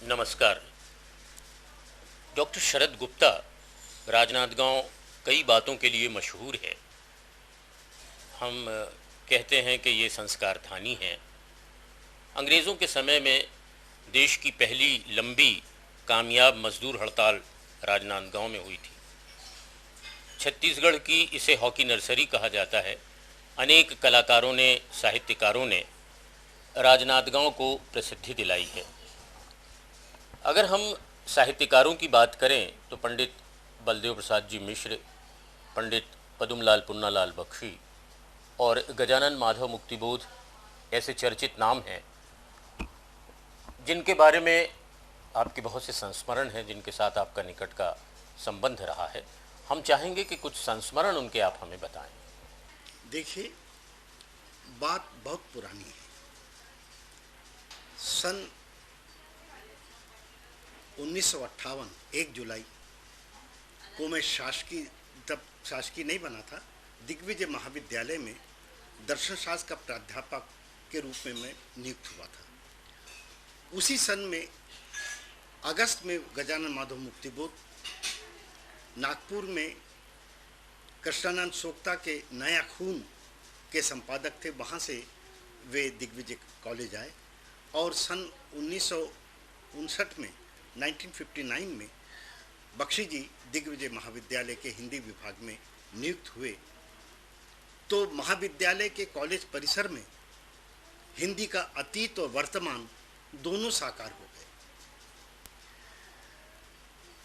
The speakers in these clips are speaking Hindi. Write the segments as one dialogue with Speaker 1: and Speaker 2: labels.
Speaker 1: नमस्कार। डॉक्टर शरद गुप्ता राजनांदगांव कई बातों के लिए मशहूर है। हम कहते हैं कि ये संस्कार धानी हैं। अंग्रेज़ों के समय में देश की पहली लंबी कामयाब मजदूर हड़ताल राजनांदगांव में हुई थी। छत्तीसगढ़ की इसे हॉकी नर्सरी कहा जाता है। अनेक कलाकारों ने, साहित्यकारों ने राजनांदगांव को प्रसिद्धि दिलाई है। अगर हम साहित्यकारों की बात करें तो पंडित बलदेव प्रसाद जी मिश्र, पंडित पदुमलाल पुन्नालाल बख्शी और गजानन माधव मुक्तिबोध ऐसे चर्चित नाम हैं जिनके बारे में आपके बहुत से संस्मरण हैं, जिनके साथ आपका निकट का संबंध रहा है। हम चाहेंगे कि कुछ संस्मरण उनके आप हमें बताएं।
Speaker 2: देखिए, बात बहुत पुरानी है। सन 1958 1 जुलाई को मैं शासकीय नहीं बना था, दिग्विजय महाविद्यालय में दर्शन शास्त्र का प्राध्यापक के रूप में मैं नियुक्त हुआ था। उसी सन में अगस्त में गजानन माधव मुक्तिबोध नागपुर में कृष्णानंद सोक्ता के नया खून के संपादक थे। वहाँ से वे दिग्विजय कॉलेज आए और सन 1959 में 1959 में बख्शी जी दिग्विजय महाविद्यालय के हिंदी विभाग में नियुक्त हुए। तो महाविद्यालय के कॉलेज परिसर में हिंदी का अतीत और वर्तमान दोनों साकार हो गए।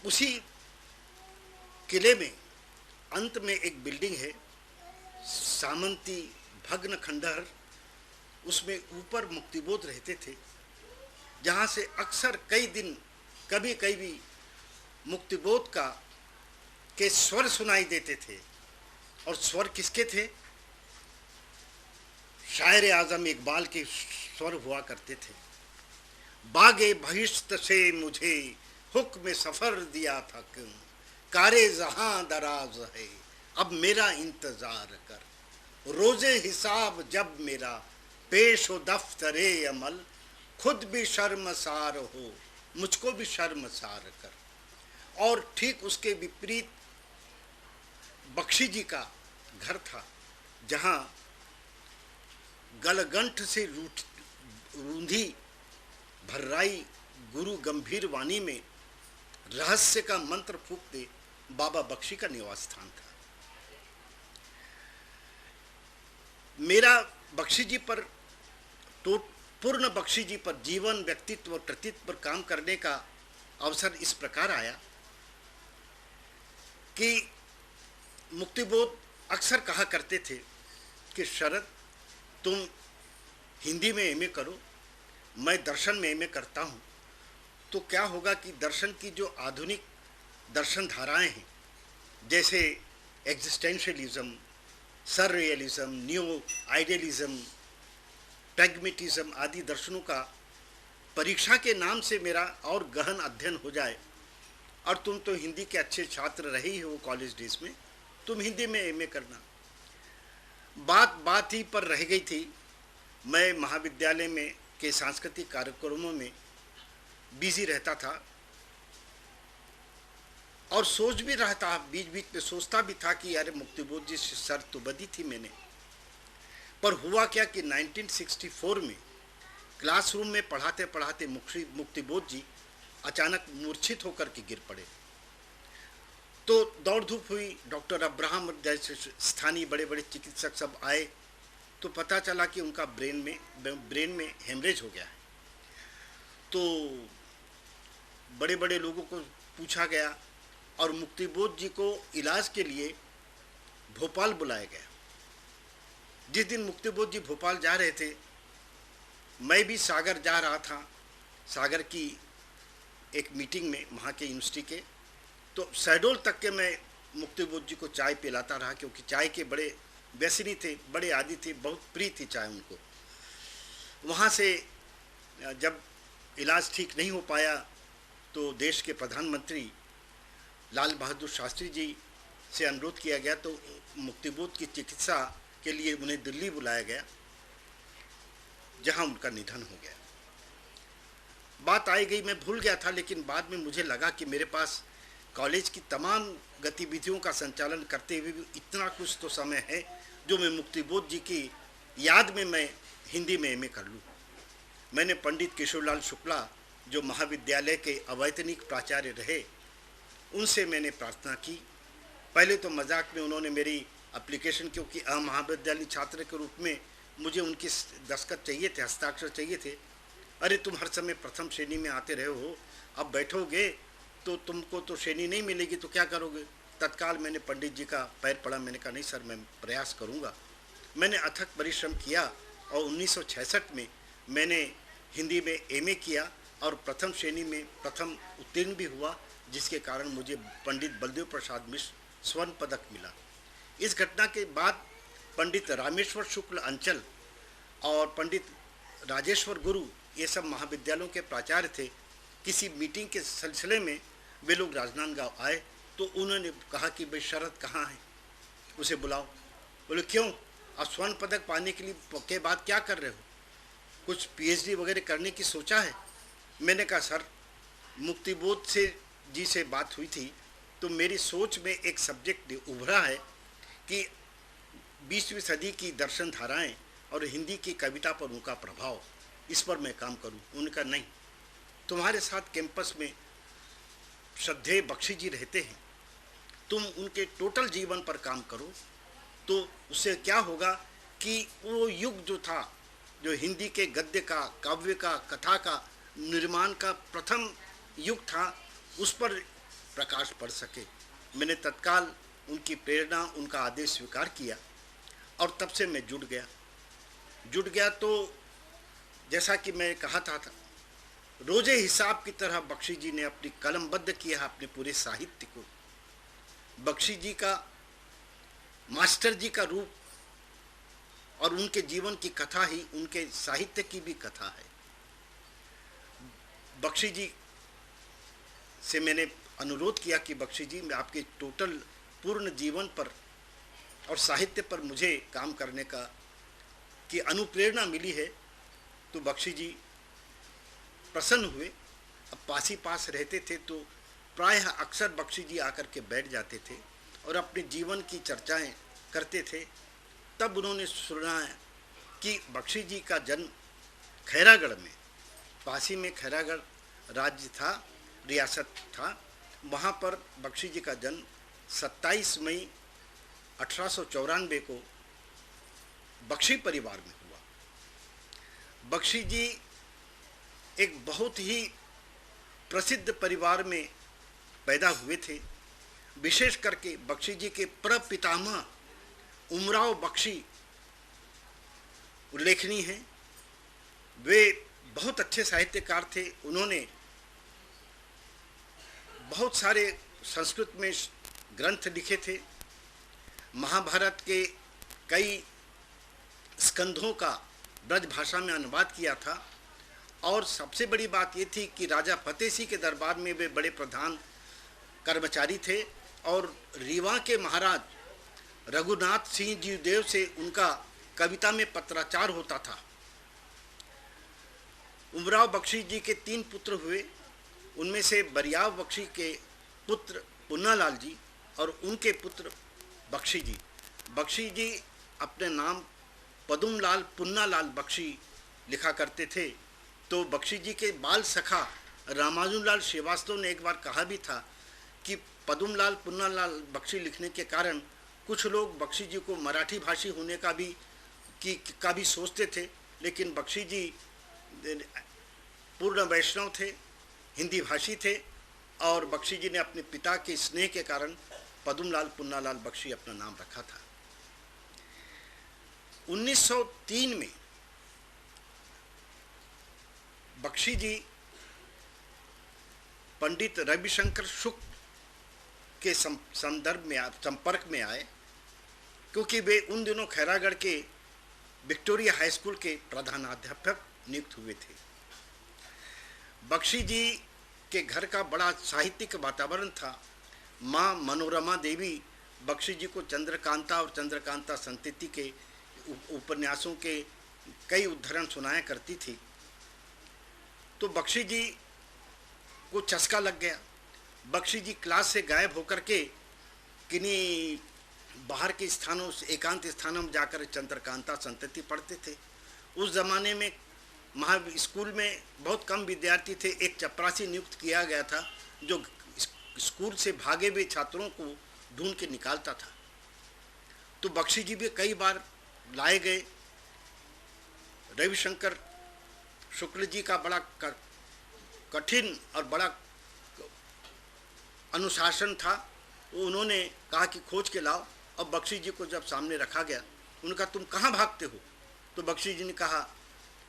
Speaker 2: उसी किले में अंत में एक बिल्डिंग है, सामंती भग्न खंडहर, उसमें ऊपर मुक्तिबोध रहते थे, जहाँ से अक्सर कई दिन कभी कभी मुक्तिबोध के स्वर सुनाई देते थे। और स्वर किसके थे? शायर आजम इकबाल के स्वर हुआ करते थे। बागे बहिश्त से मुझे हुक्म सफर दिया था क्यों, कारे जहां दराज है अब मेरा इंतजार कर, रोजे हिसाब जब मेरा पेश हो दफ्तरे अमल, खुद भी शर्मसार हो मुझको भी शर्मसार कर। और ठीक उसके विपरीत बख्शी जी का घर था, जहाँ गलगंठ से रूंधी भर्राई गुरु गंभीर वाणी में रहस्य का मंत्र फूंकते बाबा बख्शी का निवास स्थान था। मेरा बख्शी जी पर तो पूर्ण बख्शी जी पर जीवन, व्यक्तित्व और कृतित्व पर काम करने का अवसर इस प्रकार आया कि मुक्तिबोध अक्सर कहा करते थे कि शरद, तुम हिंदी में एमए करो, मैं दर्शन में एमए करता हूँ, तो क्या होगा कि दर्शन की जो आधुनिक दर्शन धाराएं हैं, जैसे एग्जिस्टेंशियलिज्म, सररियलिज्म, न्यू आइडियलिज्म, प्रैग्मेटिज्म आदि दर्शनों का परीक्षा के नाम से मेरा और गहन अध्ययन हो जाए। और तुम तो हिंदी के अच्छे छात्र रहे ही हो कॉलेज डेज में, तुम हिंदी में एमए करना। बात ही पर रह गई थी। मैं महाविद्यालय में के सांस्कृतिक कार्यक्रमों में बिजी रहता था और सोच भी रहा था, बीच बीच में सोचता भी था कि यार मुक्तिबोध जी से शर्त तो बदी थी मैंने। पर हुआ क्या कि 1964 में क्लासरूम में पढ़ाते पढ़ाते मुक्तिबोध जी अचानक मूर्छित होकर के गिर पड़े। तो दौड़ धूप हुई, डॉक्टर अब्राहम जैसे स्थानीय बड़े बड़े चिकित्सक सब आए, तो पता चला कि उनका ब्रेन में हेमरेज हो गया है। तो बड़े बड़े लोगों को पूछा गया और मुक्तिबोध जी को इलाज के लिए भोपाल बुलाया गया। जिस दिन मुक्तिबोध जी भोपाल जा रहे थे, मैं भी सागर जा रहा था, सागर की एक मीटिंग में वहाँ के यूनिवर्सिटी के। तो शहडोल तक के मैं मुक्तिबोध जी को चाय पिलाता रहा, क्योंकि चाय के बड़े व्यसनी थे, बड़े आदी थे, बहुत प्रिय थी चाय उनको। वहाँ से जब इलाज ठीक नहीं हो पाया तो देश के प्रधानमंत्री लाल बहादुर शास्त्री जी से अनुरोध किया गया, तो मुक्तिबोध की चिकित्सा के लिए उन्हें दिल्ली बुलाया गया, जहां उनका निधन हो गया। बात आई गई, मैं भूल गया था, लेकिन बाद में मुझे लगा कि मेरे पास कॉलेज की तमाम गतिविधियों का संचालन करते हुए भी इतना कुछ तो समय है जो मैं मुक्तिबोध जी की याद में मैं हिंदी में एमए कर लूँ। मैंने पंडित किशोरलाल शुक्ला जो महाविद्यालय के अवैतनिक प्राचार्य रहे, उनसे मैंने प्रार्थना की। पहले तो मजाक में उन्होंने मेरी एप्लीकेशन, क्योंकि महाविद्यालय छात्र के रूप में मुझे उनकी दस्तखत चाहिए थे, हस्ताक्षर चाहिए थे। अरे तुम हर समय प्रथम श्रेणी में आते रहे हो, अब बैठोगे तो तुमको तो श्रेणी नहीं मिलेगी तो क्या करोगे। तत्काल मैंने पंडित जी का पैर पड़ा, मैंने कहा नहीं सर, मैं प्रयास करूँगा। मैंने अथक परिश्रम किया और 1966 में मैंने हिंदी में एमए किया और प्रथम श्रेणी में प्रथम उत्तीर्ण भी हुआ, जिसके कारण मुझे पंडित बलदेव प्रसाद मिश्र स्वर्ण पदक मिला। इस घटना के बाद पंडित रामेश्वर शुक्ल अंचल और पंडित राजेश्वर गुरु, ये सब महाविद्यालयों के प्राचार्य थे। किसी मीटिंग के सिलसिले में वे लोग राजनांदगांव आए तो उन्होंने कहा कि भाई शरद कहाँ है, उसे बुलाओ। बोले क्यों, आप स्वर्ण पदक पाने के बाद क्या कर रहे हो, कुछ पीएचडी वगैरह करने की सोचा है। मैंने कहा सर, मुक्तिबोध जी से बात हुई थी तो मेरी सोच में एक सब्जेक्ट उभरा है कि 20वीं सदी की दर्शन धाराएं और हिंदी की कविता पर उनका प्रभाव, इस पर मैं काम करूं। उनका नहीं, तुम्हारे साथ कैंपस में श्रद्धेय बख्शी जी रहते हैं, तुम उनके टोटल जीवन पर काम करो तो उससे क्या होगा कि वो युग जो था, जो हिंदी के गद्य का, काव्य का, कथा का निर्माण का प्रथम युग था, उस पर प्रकाश पड़ सके। मैंने तत्काल उनकी प्रेरणा, उनका आदेश स्वीकार किया और तब से मैं जुड़ गया। तो जैसा कि मैं कहा था रोजे हिसाब की तरह बख्शी जी ने अपनी कलमबद्ध किया अपने पूरे साहित्य को। बख्शी जी का मास्टर जी का रूप और उनके जीवन की कथा ही उनके साहित्य की भी कथा है। बख्शी जी से मैंने अनुरोध किया कि बख्शी जी, मैं आपके टोटल पूर्ण जीवन पर और साहित्य पर मुझे काम करने का की अनुप्रेरणा मिली है। तो बख्शी जी प्रसन्न हुए। अब पास रहते थे तो प्रायः अक्सर बख्शी जी आकर के बैठ जाते थे और अपने जीवन की चर्चाएं करते थे। तब उन्होंने सुना कि बख्शी जी का जन्म खैरागढ़ में, पासी में खैरागढ़ राज्य था, रियासत था, वहाँ पर बख्शी जी का जन्म 27 मई 1894 को बख्शी परिवार में हुआ। बख्शी जी एक बहुत ही प्रसिद्ध परिवार में पैदा हुए थे। विशेष करके बख्शी जी के प्रपितामह उमराव बख्शी उल्लेखनीय हैं। वे बहुत अच्छे साहित्यकार थे। उन्होंने बहुत सारे संस्कृत में ग्रंथ लिखे थे। महाभारत के कई स्कंधों का ब्रज भाषा में अनुवाद किया था। और सबसे बड़ी बात ये थी कि राजा फतेह सिंह के दरबार में वे बड़े प्रधान कर्मचारी थे और रीवा के महाराज रघुनाथ सिंह जी देव से उनका कविता में पत्राचार होता था। उमराव बख्शी जी के 3 पुत्र हुए। उनमें से बरियाव बख्शी के पुत्र पुन्नालाल जी और उनके पुत्र बख्शी जी। बख्शी जी अपने नाम पदुमलाल पुन्नालाल बख्शी लिखा करते थे। तो बख्शी जी के बाल सखा रामानुजलाल श्रीवास्तव ने एक बार कहा भी था कि पदुमलाल पुन्नालाल बख्शी लिखने के कारण कुछ लोग बख्शी जी को मराठी भाषी होने का भी सोचते थे, लेकिन बख्शी जी पूर्ण वैष्णव थे, हिंदी भाषी थे और बख्शी जी ने अपने पिता के स्नेह के कारण पदुमलाल पुन्नालाल बख्शी अपना नाम रखा था। 1903 में बख्शी जी पंडित रविशंकर शुक्ल के संपर्क में आए, क्योंकि वे उन दिनों खैरागढ़ के विक्टोरिया हाई स्कूल के प्रधानाध्यापक नियुक्त हुए थे। बख्शी जी के घर का बड़ा साहित्यिक वातावरण था। माँ मनोरमा देवी बख्शी जी को चंद्रकांता और चंद्रकांता संतति के उपन्यासों के कई उद्धरण सुनाया करती थी। तो बख्शी जी को चस्का लग गया। बख्शी जी क्लास से गायब होकर के किन्हीं बाहर के स्थानों से, एकांत स्थानों में जाकर चंद्रकांता संतति पढ़ते थे। उस ज़माने में स्कूल में बहुत कम विद्यार्थी थे। एक चपरासी नियुक्त किया गया था जो स्कूल से भागे हुए छात्रों को ढूंढ के निकालता था। तो बख्शी जी भी कई बार लाए गए। रविशंकर शुक्ल जी का बड़ा कठिन और बड़ा अनुशासन था। उन्होंने कहा कि खोज के लाओ। अब बख्शी जी को जब सामने रखा गया, उनका तुम कहाँ भागते हो? तो बख्शी जी ने कहा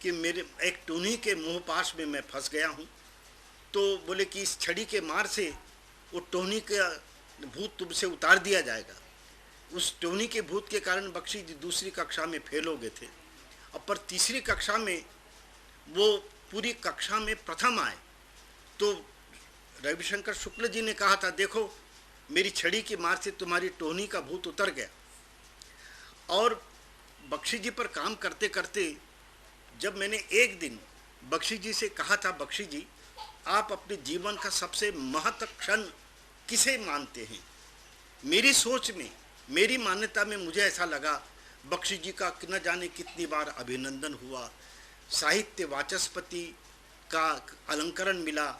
Speaker 2: कि मेरे एक टूनी के मुंह पास में मैं फंस गया हूँ। तो बोले कि इस छड़ी के मार से वो टोनी का भूत तुमसे उतार दिया जाएगा। उस टोनी के भूत के कारण बख्शी जी दूसरी कक्षा में फेल हो गए थे। अब पर तीसरी कक्षा में वो पूरी कक्षा में प्रथम आए। तो रविशंकर शुक्ल जी ने कहा था, देखो मेरी छड़ी की मार से तुम्हारी टोनी का भूत उतर गया। और बख्शी जी पर काम करते करते जब मैंने एक दिन बख्शी जी से कहा था, बख्शी जी आप अपने जीवन का सबसे महत्व क्षण किसे मानते हैं? मेरी सोच में, मेरी मान्यता में मुझे ऐसा लगा बख्शी जी का न जाने कितनी बार अभिनंदन हुआ, साहित्य वाचस्पति का अलंकरण मिला,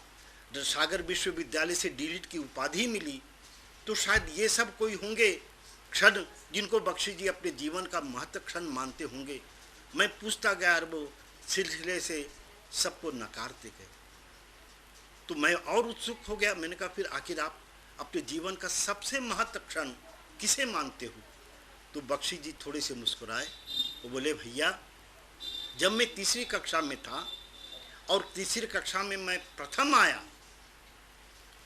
Speaker 2: सागर विश्वविद्यालय से डीलिट की उपाधि मिली। तो शायद ये सब कोई होंगे क्षण जिनको बख्शी जी अपने जीवन का महत्व क्षण मानते होंगे। मैं पूछता गया और वो सिलसिले से सबको नकारते गए। तो मैं और उत्सुक हो गया। मैंने कहा फिर आखिर आप अपने जीवन का सबसे महत्व क्षण किसे मानते हो? तो बख्शी जी थोड़े से मुस्कुराए। वो बोले, भैया जब मैं तीसरी कक्षा में था और तीसरी कक्षा में मैं प्रथम आया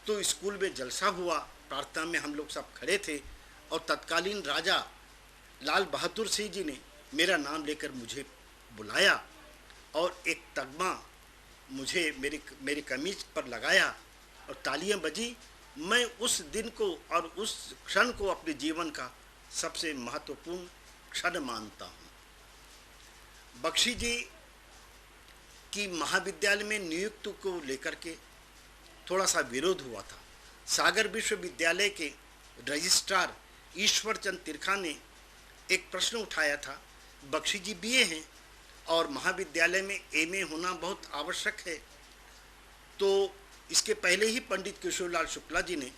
Speaker 2: तो स्कूल में जलसा हुआ। प्रार्थना में हम लोग सब खड़े थे और तत्कालीन राजा लाल बहादुर सिंह जी ने मेरा नाम लेकर मुझे बुलाया और एक तगमा मुझे मेरी कमीज पर लगाया और तालियां बजी। मैं उस दिन को और उस क्षण को अपने जीवन का सबसे महत्वपूर्ण क्षण मानता हूँ। बख्शी जी की महाविद्यालय में नियुक्ति को लेकर के थोड़ा सा विरोध हुआ था। सागर विश्वविद्यालय के रजिस्ट्रार ईश्वर चंद तिरखा ने एक प्रश्न उठाया था, बख्शी जी बीए हैं और महाविद्यालय में एमए होना बहुत आवश्यक है। तो इसके पहले ही पंडित किशोरलाल शुक्ला जी ने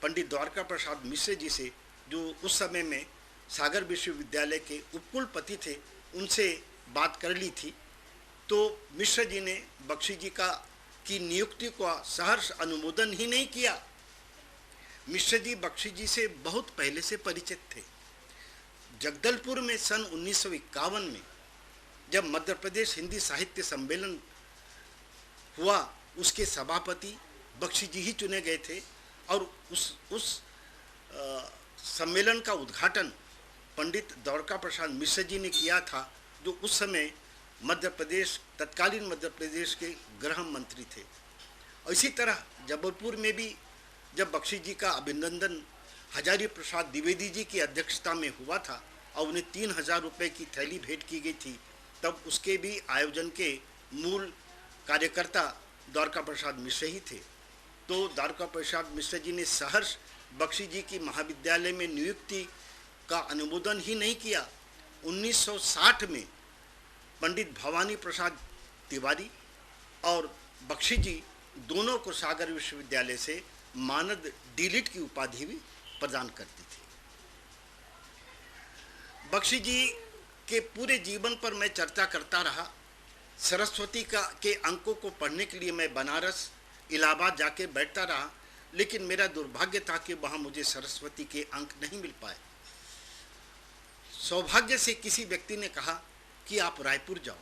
Speaker 2: पंडित द्वारका प्रसाद मिश्र जी से, जो उस समय में सागर विश्वविद्यालय के उपकुलपति थे, उनसे बात कर ली थी। तो मिश्र जी ने बख्शी जी की नियुक्ति का सहर्ष अनुमोदन ही नहीं किया। मिश्र जी बख्शी जी से बहुत पहले से परिचित थे। जगदलपुर में सन 1951 में जब मध्य प्रदेश हिंदी साहित्य सम्मेलन हुआ, उसके सभापति बख्शी जी ही चुने गए थे और उस सम्मेलन का उद्घाटन पंडित द्वारका प्रसाद मिश्र जी ने किया था, जो उस समय तत्कालीन मध्य प्रदेश के गृह मंत्री थे। और इसी तरह जबलपुर में भी जब बख्शी जी का अभिनंदन हजारी प्रसाद द्विवेदी जी की अध्यक्षता में हुआ था और उन्हें 3000 रुपये की थैली भेंट की गई थी, तब उसके भी आयोजन के मूल कार्यकर्ता द्वारका प्रसाद मिश्र ही थे। तो द्वारका प्रसाद मिश्र जी ने सहर्ष बख्शी जी की महाविद्यालय में नियुक्ति का अनुमोदन ही नहीं किया। 1960 में पंडित भवानी प्रसाद तिवारी और बख्शी जी दोनों को सागर विश्वविद्यालय से मानद डीलिट की उपाधि भी प्रदान करती थी। बख्शी जी के पूरे जीवन पर मैं चर्चा करता रहा। सरस्वती के अंकों को पढ़ने के लिए मैं बनारस, इलाहाबाद जाके बैठता रहा, लेकिन मेरा दुर्भाग्य था कि वहाँ मुझे सरस्वती के अंक नहीं मिल पाए। सौभाग्य से किसी व्यक्ति ने कहा कि आप रायपुर जाओ,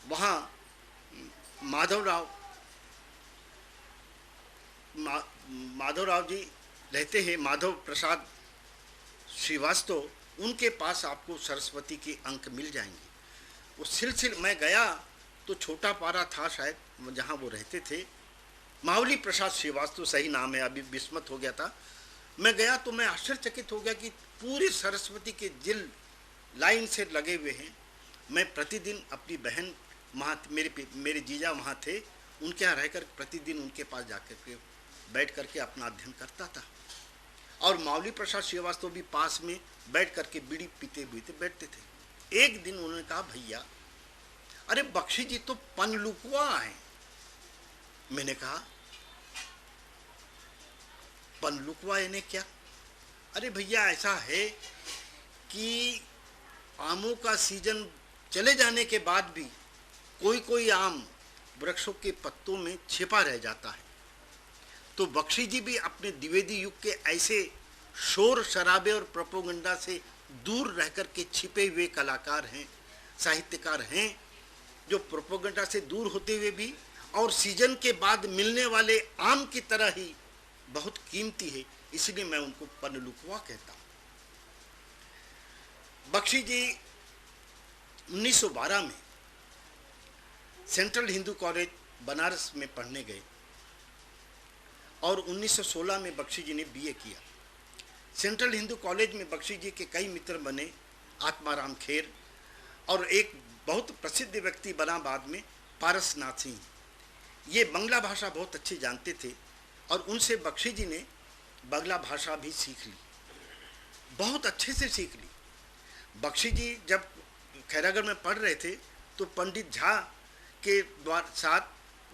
Speaker 2: वहाँ माधवराव जी रहते हैं, माधव प्रसाद श्रीवास्तव, उनके पास आपको सरस्वती के अंक मिल जाएंगे। उस सिलसिले में गया तो छोटा पारा था शायद जहाँ वो रहते थे, मावली प्रसाद श्रीवास्तव सही नाम है, अभी विस्मत हो गया था। मैं गया तो मैं आश्चर्यचकित हो गया कि पूरी सरस्वती के जिल लाइन से लगे हुए हैं। मैं प्रतिदिन अपनी बहन वहाँ, मेरे जीजा वहाँ थे, उनके यहाँ रहकर प्रतिदिन उनके पास जाकर के बैठ करके अपना अध्ययन करता था। और मावली प्रसाद श्रीवास्तव भी पास में बैठ करके बीड़ी पीते पीते बैठते थे। एक दिन उन्होंने कहा, भैया अरे बख्शी जी तो पनलुकवा हैं। मैंने कहा पनलुकवा यानी क्या? अरे भैया ऐसा है कि आमों का सीजन चले जाने के बाद भी कोई कोई आम वृक्षों के पत्तों में छिपा रह जाता है। तो बख्शी जी भी अपने द्विवेदी युग के ऐसे शोर शराबे और प्रोपोगंडा से दूर रह कर के छिपे हुए कलाकार हैं, साहित्यकार हैं, जो प्रोपोगंडा से दूर होते हुए भी और सीजन के बाद मिलने वाले आम की तरह ही बहुत कीमती है, इसलिए मैं उनको पनलुकवा कहता हूँ। बख्शी जी 1912 में सेंट्रल हिंदू कॉलेज बनारस में पढ़ने गए और 1916 में बख्शी जी ने बीए किया। सेंट्रल हिंदू कॉलेज में बख्शी जी के कई मित्र बने, आत्माराम खेर, और एक बहुत प्रसिद्ध व्यक्ति बना बाद में पारसनाथ सिंह। ये बंगला भाषा बहुत अच्छी जानते थे और उनसे बख्शी जी ने बंगला भाषा भी सीख ली, बहुत अच्छे से सीख ली। बख्शी जी जब खैरागढ़ में पढ़ रहे थे तो पंडित झा के साथ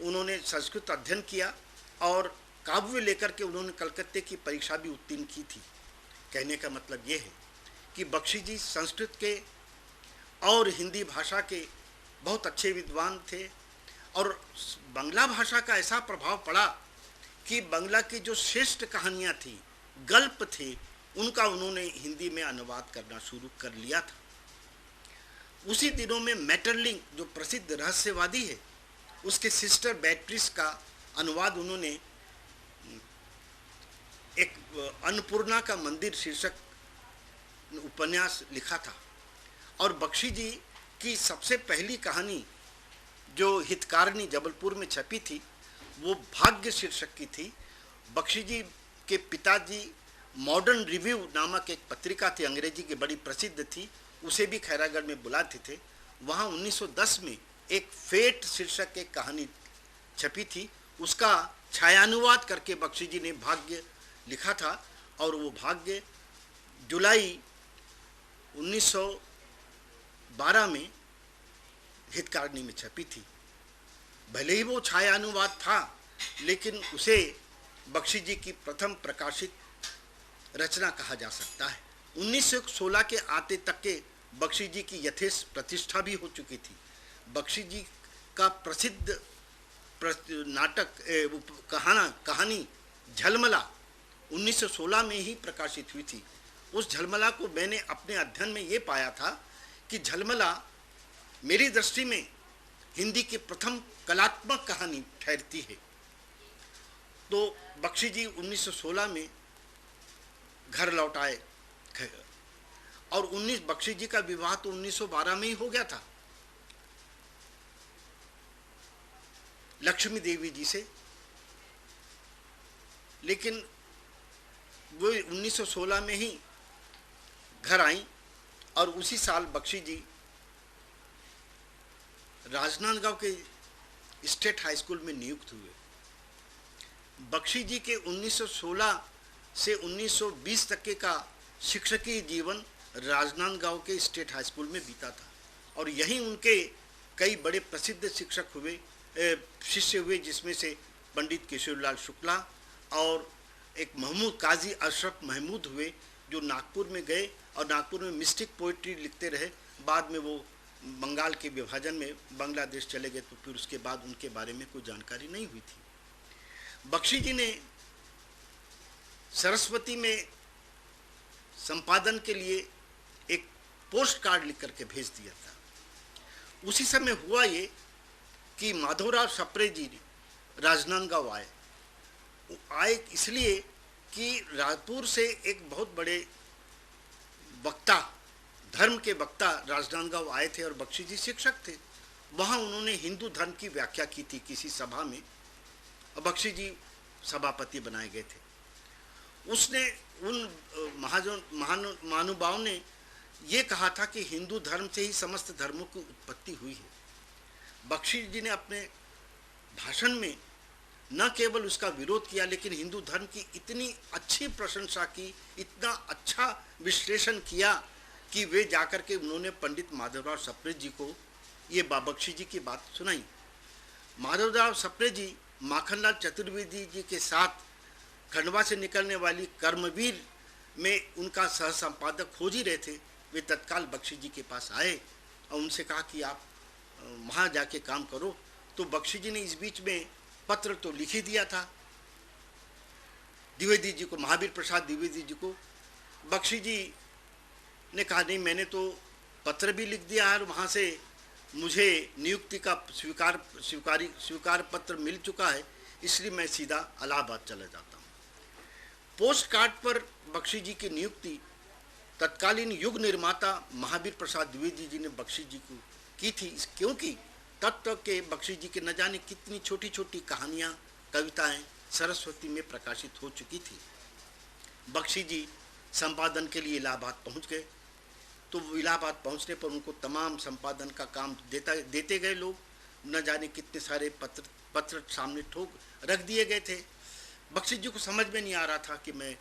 Speaker 2: उन्होंने संस्कृत अध्ययन किया और काव्य लेकर के उन्होंने कलकत्ते की परीक्षा भी उत्तीर्ण की थी। कहने का मतलब ये है कि बख्शी जी संस्कृत के और हिंदी भाषा के बहुत अच्छे विद्वान थे और बंगला भाषा का ऐसा प्रभाव पड़ा कि बंगला की जो श्रेष्ठ कहानियाँ थी, गल्प थे, उनका उन्होंने हिंदी में अनुवाद करना शुरू कर लिया था। उसी दिनों में मेटरलिंक जो प्रसिद्ध रहस्यवादी है, उसके सिस्टर बैट्रिस का अनुवाद उन्होंने एक अन्नपूर्णा का मंदिर शीर्षक उपन्यास लिखा था। और बख्शी जी की सबसे पहली कहानी जो हितकारिणी जबलपुर में छपी थी वो भाग्य शीर्षक की थी। बख्शी जी के पिताजी मॉडर्न रिव्यू नामक एक पत्रिका थी, अंग्रेजी की बड़ी प्रसिद्ध थी, उसे भी खैरागढ़ में बुलाते थे। वहाँ 1910 में एक फेट शीर्षक एक कहानी छपी थी, उसका छायानुवाद करके बख्शी जी ने भाग्य लिखा था और वो भाग्य जुलाई 1912 में हितकारिणी में छपी थी। भले ही वो छायानुवाद था, लेकिन उसे बख्शी जी की प्रथम प्रकाशित रचना कहा जा सकता है। 1916 के आते तक के बख्शी जी की यथेष्ट प्रतिष्ठा भी हो चुकी थी। बख्शी जी का प्रसिद्ध नाटक कहानी झलमला 1916 में ही प्रकाशित हुई थी। उस झलमला को मैंने अपने अध्ययन में ये पाया था कि झलमला मेरी दृष्टि में हिंदी की प्रथम कलात्मक कहानी ठहरती है। तो बख्शी जी 1916 में घर लौट आए और बख्शी जी का विवाह तो 1912 में ही हो गया था लक्ष्मी देवी जी से, लेकिन वो 1916 में ही घर आई और उसी साल बख्शी जी राजनांदगांव के स्टेट हाई स्कूल में नियुक्त हुए। बख्शी जी के 1916 से 1920 तक के का शिक्षकीय जीवन राजनांदगांव के स्टेट हाई स्कूल में बीता था और यहीं उनके कई बड़े प्रसिद्ध शिक्षक हुए, शिष्य हुए, जिसमें से पंडित केशवलाल शुक्ला और एक महमूद काजी अशरफ महमूद हुए, जो नागपुर में गए और नागपुर में मिस्टिक पोइट्री लिखते रहे। बाद में वो बंगाल के विभाजन में बांग्लादेश चले गए, तो फिर उसके बाद उनके बारे में कोई जानकारी नहीं हुई थी। बख्शी जी ने सरस्वती में संपादन के लिए एक पोस्ट कार्ड लिख करके भेज दिया था। उसी समय हुआ ये कि माधवराव सप्रे जी राजनांदगांव आए इसलिए कि रायपुर से एक बहुत बड़े वक्ता, धर्म के वक्ता राजनांदगांव आए थे और बख्शी जी शिक्षक थे। वहाँ उन्होंने हिंदू धर्म की व्याख्या की थी किसी सभा में और बख्शी जी सभापति बनाए गए थे। उसने उन महानुभावों ने ये कहा था कि हिंदू धर्म से ही समस्त धर्मों की उत्पत्ति हुई है। बख्शी जी ने अपने भाषण में न केवल उसका विरोध किया लेकिन हिंदू धर्म की इतनी अच्छी प्रशंसा की, इतना अच्छा विश्लेषण किया कि वे जाकर के उन्होंने पंडित माधवराव सप्रे जी को ये बख्शी जी की बात सुनाई। माधवराव सप्रे जी माखनलाल चतुर्वेदी जी के साथ खंडवा से निकलने वाली कर्मवीर में उनका सह संपादक खोज ही रहे थे। वे तत्काल बख्शी जी के पास आए और उनसे कहा कि आप वहाँ जाके काम करो। तो बख्शी जी ने इस बीच में पत्र तो लिख ही दिया था द्विवेदी जी को, महावीर प्रसाद द्विवेदी जी को। बख्शी जी ने कहा नहीं, मैंने तो पत्र भी लिख दिया है और वहाँ से मुझे नियुक्ति का स्वीकार पत्र मिल चुका है, इसलिए मैं सीधा इलाहाबाद चला जाता हूँ। पोस्ट कार्ड पर बख्शी जी की नियुक्ति तत्कालीन युग निर्माता महावीर प्रसाद द्विवेदी जी ने बख्शी जी को की थी, क्योंकि तब तक के बख्शी जी के न जाने कितनी छोटी छोटी कहानियाँ, कविताएं सरस्वती में प्रकाशित हो चुकी थी। बख्शी जी संपादन के लिए इलाहाबाद पहुंच गए। तो इलाहाबाद पहुंचने पर उनको तमाम संपादन का काम देते गए लोग, न जाने कितने सारे पत्र सामने ठोक रख दिए गए थे। बख्शी जी को समझ में नहीं आ रहा था कि मैं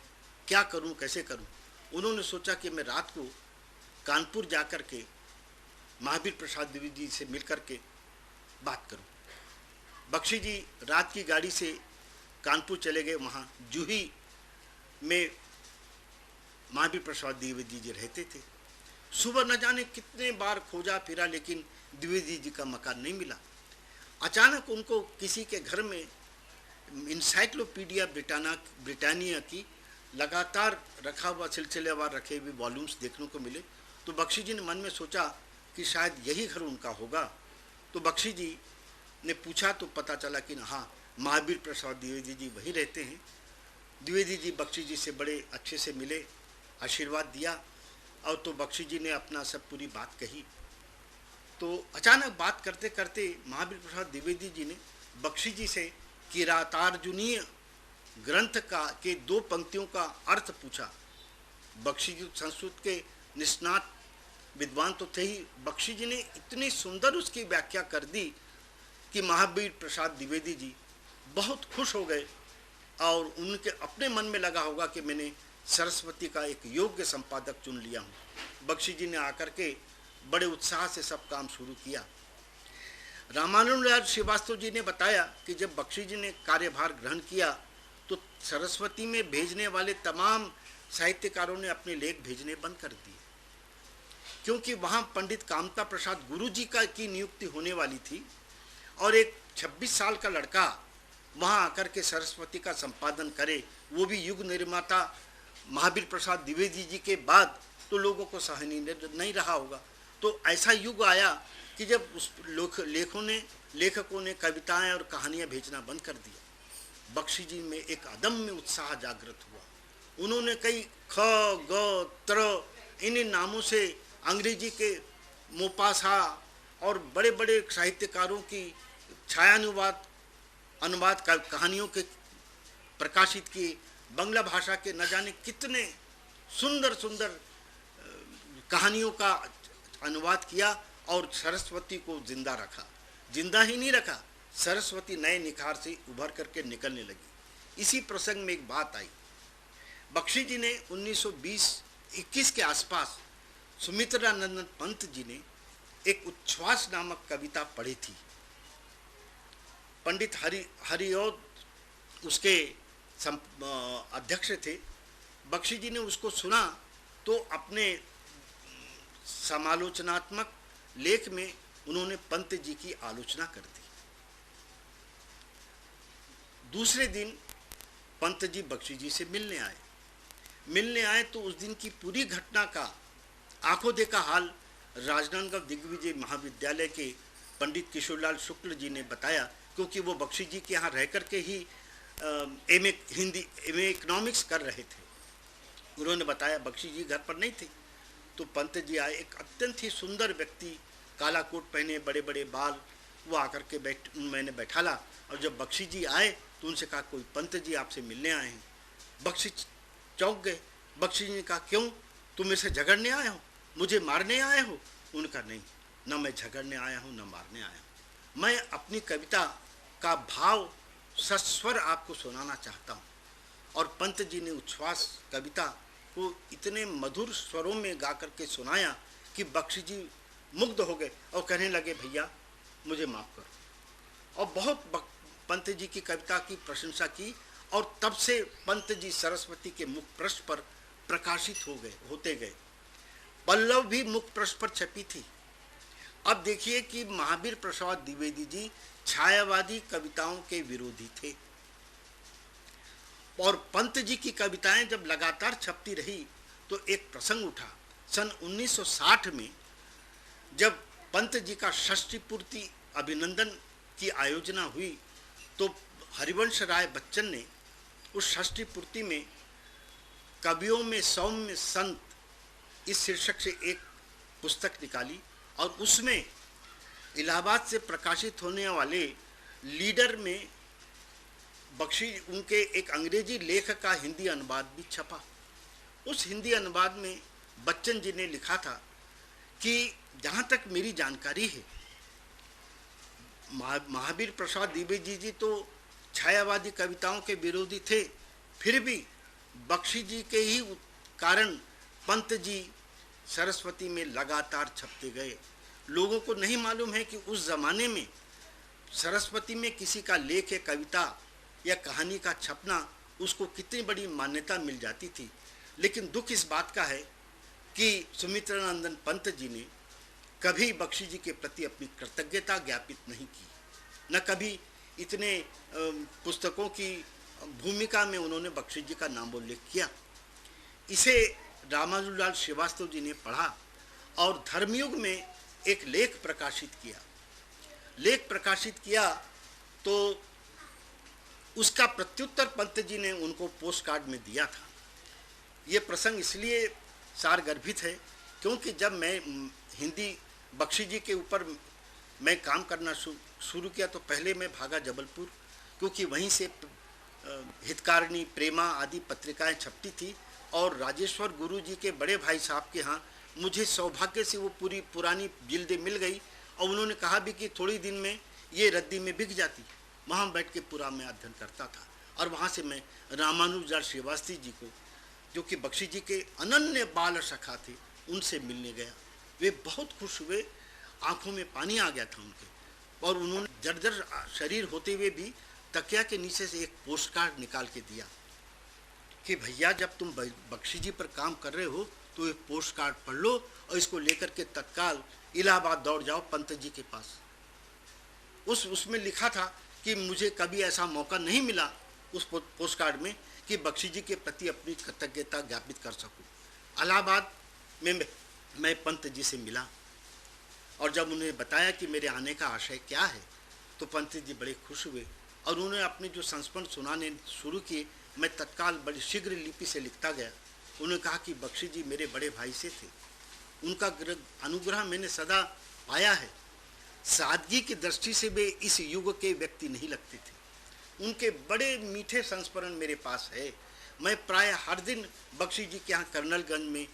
Speaker 2: क्या करूं, कैसे करूं। उन्होंने सोचा कि मैं रात को कानपुर जाकर के महावीर प्रसाद द्विवेदी जी से मिल कर के बात करूं। बख्शी जी रात की गाड़ी से कानपुर चले गए। वहाँ जूही में महावीर प्रसाद द्विवेदी जी रहते थे। सुबह न जाने कितने बार खोजा फिरा लेकिन द्विवेदी जी का मकान नहीं मिला। अचानक उनको किसी के घर में इंसाइक्लोपीडिया ब्रिटानिया की लगातार रखा हुआ सिलसिलेवार रखे हुए वॉल्यूम्स देखने को मिले। तो बख्शी जी ने मन में सोचा कि शायद यही घर उनका होगा। तो बख्शी जी ने पूछा तो पता चला कि हाँ, महावीर प्रसाद द्विवेदी जी वहीं रहते हैं। द्विवेदी जी बख्शी जी से बड़े अच्छे से मिले, आशीर्वाद दिया और तो बख्शी जी ने अपना सब पूरी बात कही। तो अचानक बात करते करते महावीर प्रसाद द्विवेदी जी ने बख्शी जी से किरातार्जुनीय ग्रंथ के 2 पंक्तियों का अर्थ पूछा। बख्शी जी संस्कृत के निष्णात विद्वान तो थे ही, बख्शी जी ने इतनी सुंदर उसकी व्याख्या कर दी कि महावीर प्रसाद द्विवेदी जी बहुत खुश हो गए और उनके अपने मन में लगा होगा कि मैंने सरस्वती का एक योग्य संपादक चुन लिया हूँ। बख्शी जी ने आकर के बड़े उत्साह से सब काम शुरू किया। रामानुजलाल श्रीवास्तव जी ने बताया कि जब बख्शी जी ने कार्यभार ग्रहण किया तो सरस्वती में भेजने वाले तमाम साहित्यकारों ने अपने लेख भेजने बंद कर दिए, क्योंकि वहाँ पंडित कामता प्रसाद गुरु जी की नियुक्ति होने वाली थी और एक 26 साल का लड़का वहाँ आकर के सरस्वती का संपादन करे, वो भी युग निर्माता महावीर प्रसाद द्विवेदी जी के बाद, तो लोगों को सहनीय नहीं रहा होगा। तो ऐसा युग आया कि जब उस लेखकों ने कविताएं और कहानियां भेजना बंद कर दिया। बख्शी जी में एक अदम्य उत्साह जागृत हुआ। उन्होंने कई ख, ग, त्र इन नामों से अंग्रेजी के मोपासा और बड़े बड़े साहित्यकारों की अनुवाद कहानियों के प्रकाशित किए। बांग्ला भाषा के न जाने कितने सुंदर सुंदर कहानियों का अनुवाद किया और सरस्वती को जिंदा रखा। जिंदा ही नहीं रखा, सरस्वती नए निखार से उभर करके निकलने लगी। इसी प्रसंग में एक बात आई। बख्शी जी ने 1920-21 के आसपास सुमित्रानंदन पंत जी ने एक उच्छ्वास नामक कविता पढ़ी थी। पंडित हरिऔध उसके अध्यक्ष थे। बख्शी जी ने उसको सुना तो अपने समालोचनात्मक लेख में उन्होंने पंत जी की आलोचना कर दी। दूसरे दिन पंत जी बख्शी जी से मिलने आए तो उस दिन की पूरी घटना का आंखों देखा हाल राजनांदगांव दिग्विजय महाविद्यालय के पंडित किशोरलाल शुक्ल जी ने बताया, क्योंकि वो बख्शी जी के यहाँ रह कर के ही एमए इकोनॉमिक्स कर रहे थे। उन्होंने बताया बख्शी जी घर पर नहीं थे। तो पंत जी आए, एक अत्यंत ही सुंदर व्यक्ति, काला कोट पहने, बड़े बड़े बाल, वो आकर के मैंने बैठाला और जब बख्शी जी आए तो उनसे कहा कोई पंत जी आपसे मिलने आए हैं। बख्शी चौंक गए। बख्शी जी ने कहा क्यों, तुम मेरे से झगड़ने आए हो, मुझे मारने आए हो? उनका नहीं, न मैं झगड़ने आया हूँ न मारने आया हूँ, मैं अपनी कविता का भाव सस्वर आपको सुनाना चाहता हूँ। और पंत जी ने उच्छ्वास कविता को इतने मधुर स्वरों में गा करके सुनाया कि बख्शी जी मुग्ध हो गए और कहने लगे, भैया मुझे माफ़ करो। और बहुत पंत जी की कविता की प्रशंसा की और तब से पंत जी सरस्वती के मुख पृष्ठ पर प्रकाशित होते गए। पल्लव भी मुख पृष्ठ पर छपी थी। अब देखिए कि महावीर प्रसाद द्विवेदी जी छायावादी कविताओं के विरोधी थे और पंत जी की कविताएं जब लगातार छपती रही तो एक प्रसंग उठा। सन 1960 में जब पंत जी का षष्ठी पूर्ति अभिनंदन की आयोजना हुई तो हरिवंश राय बच्चन ने उस षष्ठी पूर्ति में कवियों में सौम्य संत इस शीर्षक से एक पुस्तक निकाली और उसमें इलाहाबाद से प्रकाशित होने वाले लीडर में बख्शी उनके एक अंग्रेजी लेख का हिंदी अनुवाद भी छपा। उस हिंदी अनुवाद में बच्चन जी ने लिखा था कि जहाँ तक मेरी जानकारी है, महावीर प्रसाद द्विवेदी जी तो छायावादी कविताओं के विरोधी थे, फिर भी बख्शी जी के ही कारण पंत जी सरस्वती में लगातार छपते गए। लोगों को नहीं मालूम है कि उस ज़माने में सरस्वती में किसी का लेख या कविता या कहानी का छपना उसको कितनी बड़ी मान्यता मिल जाती थी। लेकिन दुख इस बात का है कि सुमित्रानंदन पंत जी ने कभी बख्शी जी के प्रति अपनी कृतज्ञता ज्ञापित नहीं की, न कभी इतने पुस्तकों की भूमिका में उन्होंने बख्शी जी का नामोल्लेख किया। इसे रामानुजलाल श्रीवास्तव जी ने पढ़ा और धर्मयुग में एक लेख प्रकाशित किया तो उसका प्रत्युत्तर पंत जी ने उनको पोस्ट कार्ड में दिया था। ये प्रसंग इसलिए सारगर्भित है क्योंकि जब मैं हिंदी बख्शी जी के ऊपर मैं काम करना शुरू किया तो पहले मैं भागा जबलपुर, क्योंकि वहीं से हितकारिणी, प्रेमा आदि पत्रिकाएं छपती थी और राजेश्वर गुरु जी के बड़े भाई साहब के यहाँ मुझे सौभाग्य से वो पूरी पुरानी जिल्दें मिल गई और उन्होंने कहा भी कि थोड़ी दिन में ये रद्दी में बिक जाती। वहाँ बैठ के पूरा मैं अध्ययन करता था और वहाँ से मैं रामानुजलाल श्रीवास्तव जी को, जो कि बख्शी जी के अनन्य बाल सखा थे, उनसे मिलने गया। वे बहुत खुश हुए, आंखों में पानी आ गया था उनके, और उन्होंने जर्जर शरीर होते हुए भी तकिया के नीचे से एक पोस्ट कार्ड निकाल के दिया कि भैया जब तुम बख्शी जी पर काम कर रहे हो तो एक पोस्ट कार्ड पढ़ लो और इसको लेकर के तत्काल इलाहाबाद दौड़ जाओ पंत जी के पास। उसमें लिखा था कि मुझे कभी ऐसा मौका नहीं मिला उस पोस्ट कार्ड में कि बख्शी जी के प्रति अपनी कृतज्ञता ज्ञापित कर सकूं। इलाहाबाद में मैं पंत जी से मिला और जब उन्हें बताया कि मेरे आने का आशय क्या है तो पंत जी बड़े खुश हुए और उन्होंने अपने जो संस्मरण सुनाने शुरू किए। मैं तत्काल बड़ी शीघ्र लिपि से लिखता गया। उन्होंने कहा कि बख्शी जी मेरे बड़े भाई से थे, उनका अनुग्रह मैंने सदा पाया है। सादगी की दृष्टि से वे इस युग के व्यक्ति नहीं लगते थे। उनके बड़े मीठे संस्मरण मेरे पास है। मैं प्राय हर दिन बख्शी जी के यहाँ कर्नलगंज में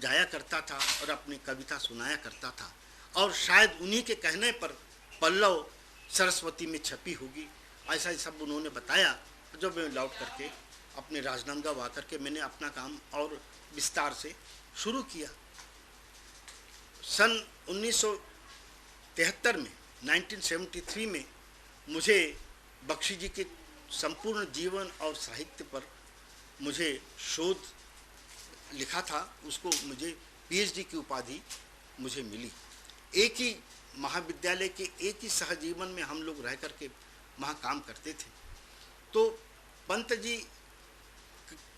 Speaker 2: जाया करता था और अपनी कविता सुनाया करता था और शायद उन्हीं के कहने पर पल्लव सरस्वती में छपी होगी। ऐसा ही सब उन्होंने बताया। जब मैं लौट करके अपने राजनांदगांव आकर के मैंने अपना काम और विस्तार से शुरू किया। सन 1973 में 1973 में मुझे बख्शी जी के संपूर्ण जीवन और साहित्य पर मुझे शोध लिखा था, उसको मुझे पीएचडी की उपाधि मुझे मिली। एक ही महाविद्यालय के एक ही सहजीवन में हम लोग रह करके वहाँ काम करते थे। तो पंत जी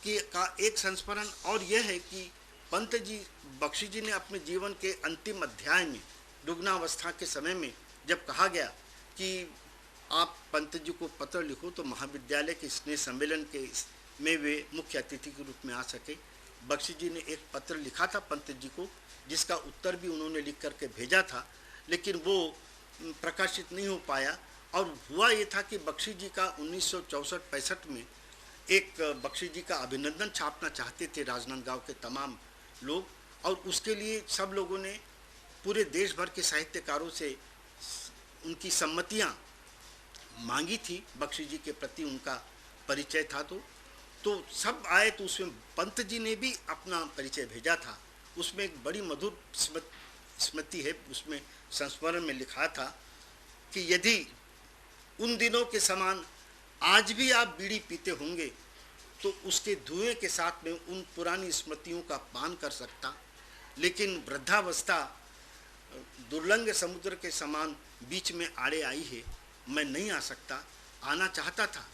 Speaker 2: का एक संस्मरण और यह है कि पंत जी बख्शी जी ने अपने जीवन के अंतिम अध्याय में रुग्णावस्था के समय में जब कहा गया कि आप पंत जी को पत्र लिखो तो महाविद्यालय के स्नेह सम्मेलन के में वे मुख्य अतिथि के रूप में आ सके, बख्शी जी ने एक पत्र लिखा था पंत जी को, जिसका उत्तर भी उन्होंने लिख करके भेजा था, लेकिन वो प्रकाशित नहीं हो पाया। और हुआ ये था कि बख्शी जी का 1964-65 में एक बख्शी जी का अभिनंदन छापना चाहते थे राजनांदगांव के तमाम लोग, और उसके लिए सब लोगों ने पूरे देश भर के साहित्यकारों से उनकी सम्मतियां मांगी थी, बख्शी जी के प्रति उनका परिचय था। तो सब आए, तो उसमें पंत जी ने भी अपना परिचय भेजा था। उसमें एक बड़ी मधुर स्मृति है, उसमें संस्मरण में लिखा था कि यदि उन दिनों के समान आज भी आप बीड़ी पीते होंगे तो उसके धुएं के साथ में उन पुरानी स्मृतियों का पान कर सकता, लेकिन वृद्धावस्था दुर्लंघ समुद्र के समान बीच में आड़े आई है, मैं नहीं आ सकता। आना चाहता था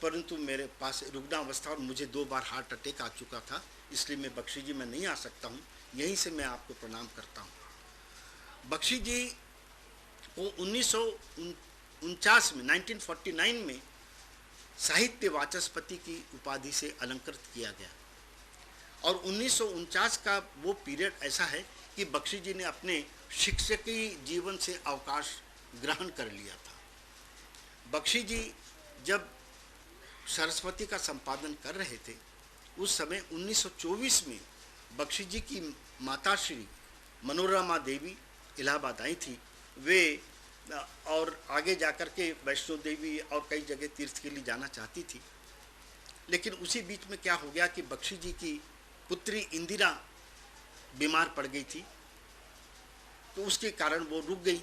Speaker 2: परंतु मेरे पास रुग्णावस्था और मुझे 2 बार हार्ट अटैक आ चुका था, इसलिए मैं बख्शी जी मैं नहीं आ सकता हूँ। यहीं से मैं आपको प्रणाम करता हूँ। बख्शी जी को 1949 में 1949 में साहित्य वाचस्पति की उपाधि से अलंकृत किया गया और 1949 का वो पीरियड ऐसा है कि बख्शी जी ने अपने शिक्षकीय जीवन से अवकाश ग्रहण कर लिया था। बख्शी जी जब सरस्वती का संपादन कर रहे थे उस समय 1924 में बख्शी जी की माता श्री मनोरमा देवी इलाहाबाद आई थी। वे और आगे जाकर के वैष्णो देवी और कई जगह तीर्थ के लिए जाना चाहती थी, लेकिन उसी बीच में क्या हो गया कि बख्शी जी की पुत्री इंदिरा बीमार पड़ गई थी, तो उसके कारण वो रुक गई।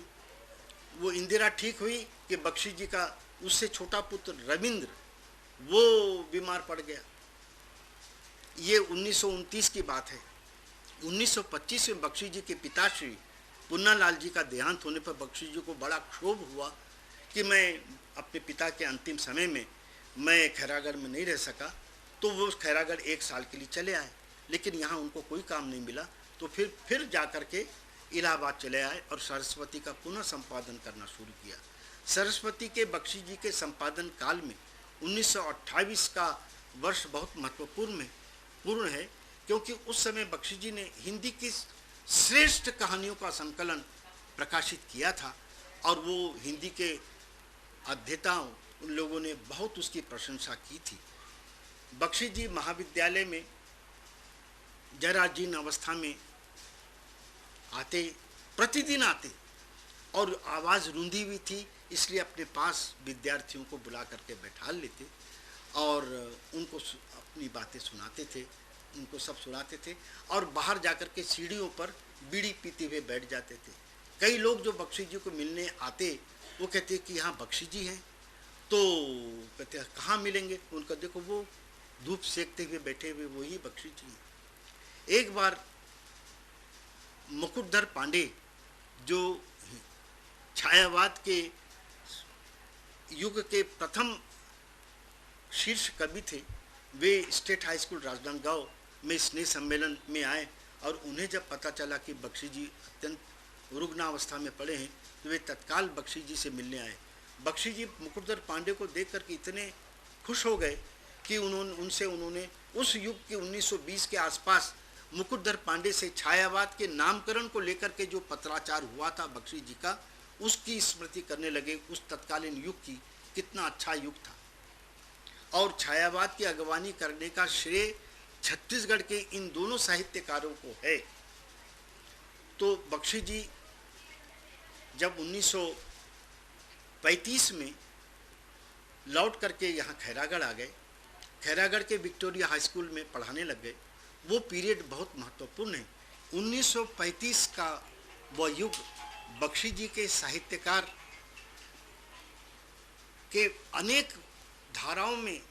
Speaker 2: वो इंदिरा ठीक हुई कि बख्शी जी का उससे छोटा पुत्र रविंद्र वो बीमार पड़ गया। ये 1929 की बात है। 1925 में बख्शी जी के पिताश्री पुन्नालाल जी का देहांत होने पर बख्शी जी को बड़ा क्षोभ हुआ कि मैं अपने पिता के अंतिम समय में मैं खैरागढ़ में नहीं रह सका, तो वो खैरागढ़ 1 साल के लिए चले आए, लेकिन यहाँ उनको कोई काम नहीं मिला, तो फिर जा कर के इलाहाबाद चले आए और सरस्वती का पुनः संपादन करना शुरू किया। सरस्वती के बख्शी जी के संपादन काल में 1928 का वर्ष बहुत महत्वपूर्ण है, क्योंकि उस समय बख्शी जी ने हिंदी की श्रेष्ठ कहानियों का संकलन प्रकाशित किया था और वो हिंदी के अध्येताओं उन लोगों ने बहुत उसकी प्रशंसा की थी। बख्शी जी महाविद्यालय में जराजीर्ण अवस्था में आते, प्रतिदिन आते और आवाज़ रूंधी हुई थी, इसलिए अपने पास विद्यार्थियों को बुला करके बैठा लेते और उनको अपनी बातें सुनाते थे, उनको सब सुनाते थे और बाहर जाकर के सीढ़ियों पर बीड़ी पीते हुए बैठ जाते थे। कई लोग जो बख्शी जी को मिलने आते वो कहते कि यहाँ बख्शी जी हैं, तो कहते कहाँ मिलेंगे, उनका देखो वो धूप सेकते हुए बैठे हुए वही बख्शी जी हैं। एक बार मुकुटधर पांडे जो छायावाद के युग के प्रथम शीर्ष कवि थे, वे स्टेट हाई स्कूल राजनांदगांव में स्नेह सम्मेलन में आए और उन्हें जब पता चला कि बख्शी जी अत्यंत रुग्णावस्था में पड़े हैं तो वे तत्काल बख्शी जी से मिलने आए। बख्शी जी मुकुटधर पांडे को देख कर के इतने खुश हो गए कि उन्होंने उस युग के 1920 के आसपास मुकुटधर पांडे से छायावाद के नामकरण को लेकर के जो पत्राचार हुआ था बख्शी जी का, उसकी स्मृति करने लगे। उस तत्कालीन युग की कितना अच्छा युग था और छायावाद की अगवानी करने का श्रेय छत्तीसगढ़ के इन दोनों साहित्यकारों को है। तो बख्शी जी जब 1935 में लौट करके यहाँ खैरागढ़ आ गए, खैरागढ़ के विक्टोरिया हाई स्कूल में पढ़ाने लग गए। वो पीरियड बहुत महत्वपूर्ण है। 1935 का वह युग बख्शी जी के साहित्यकार के अनेक धाराओं में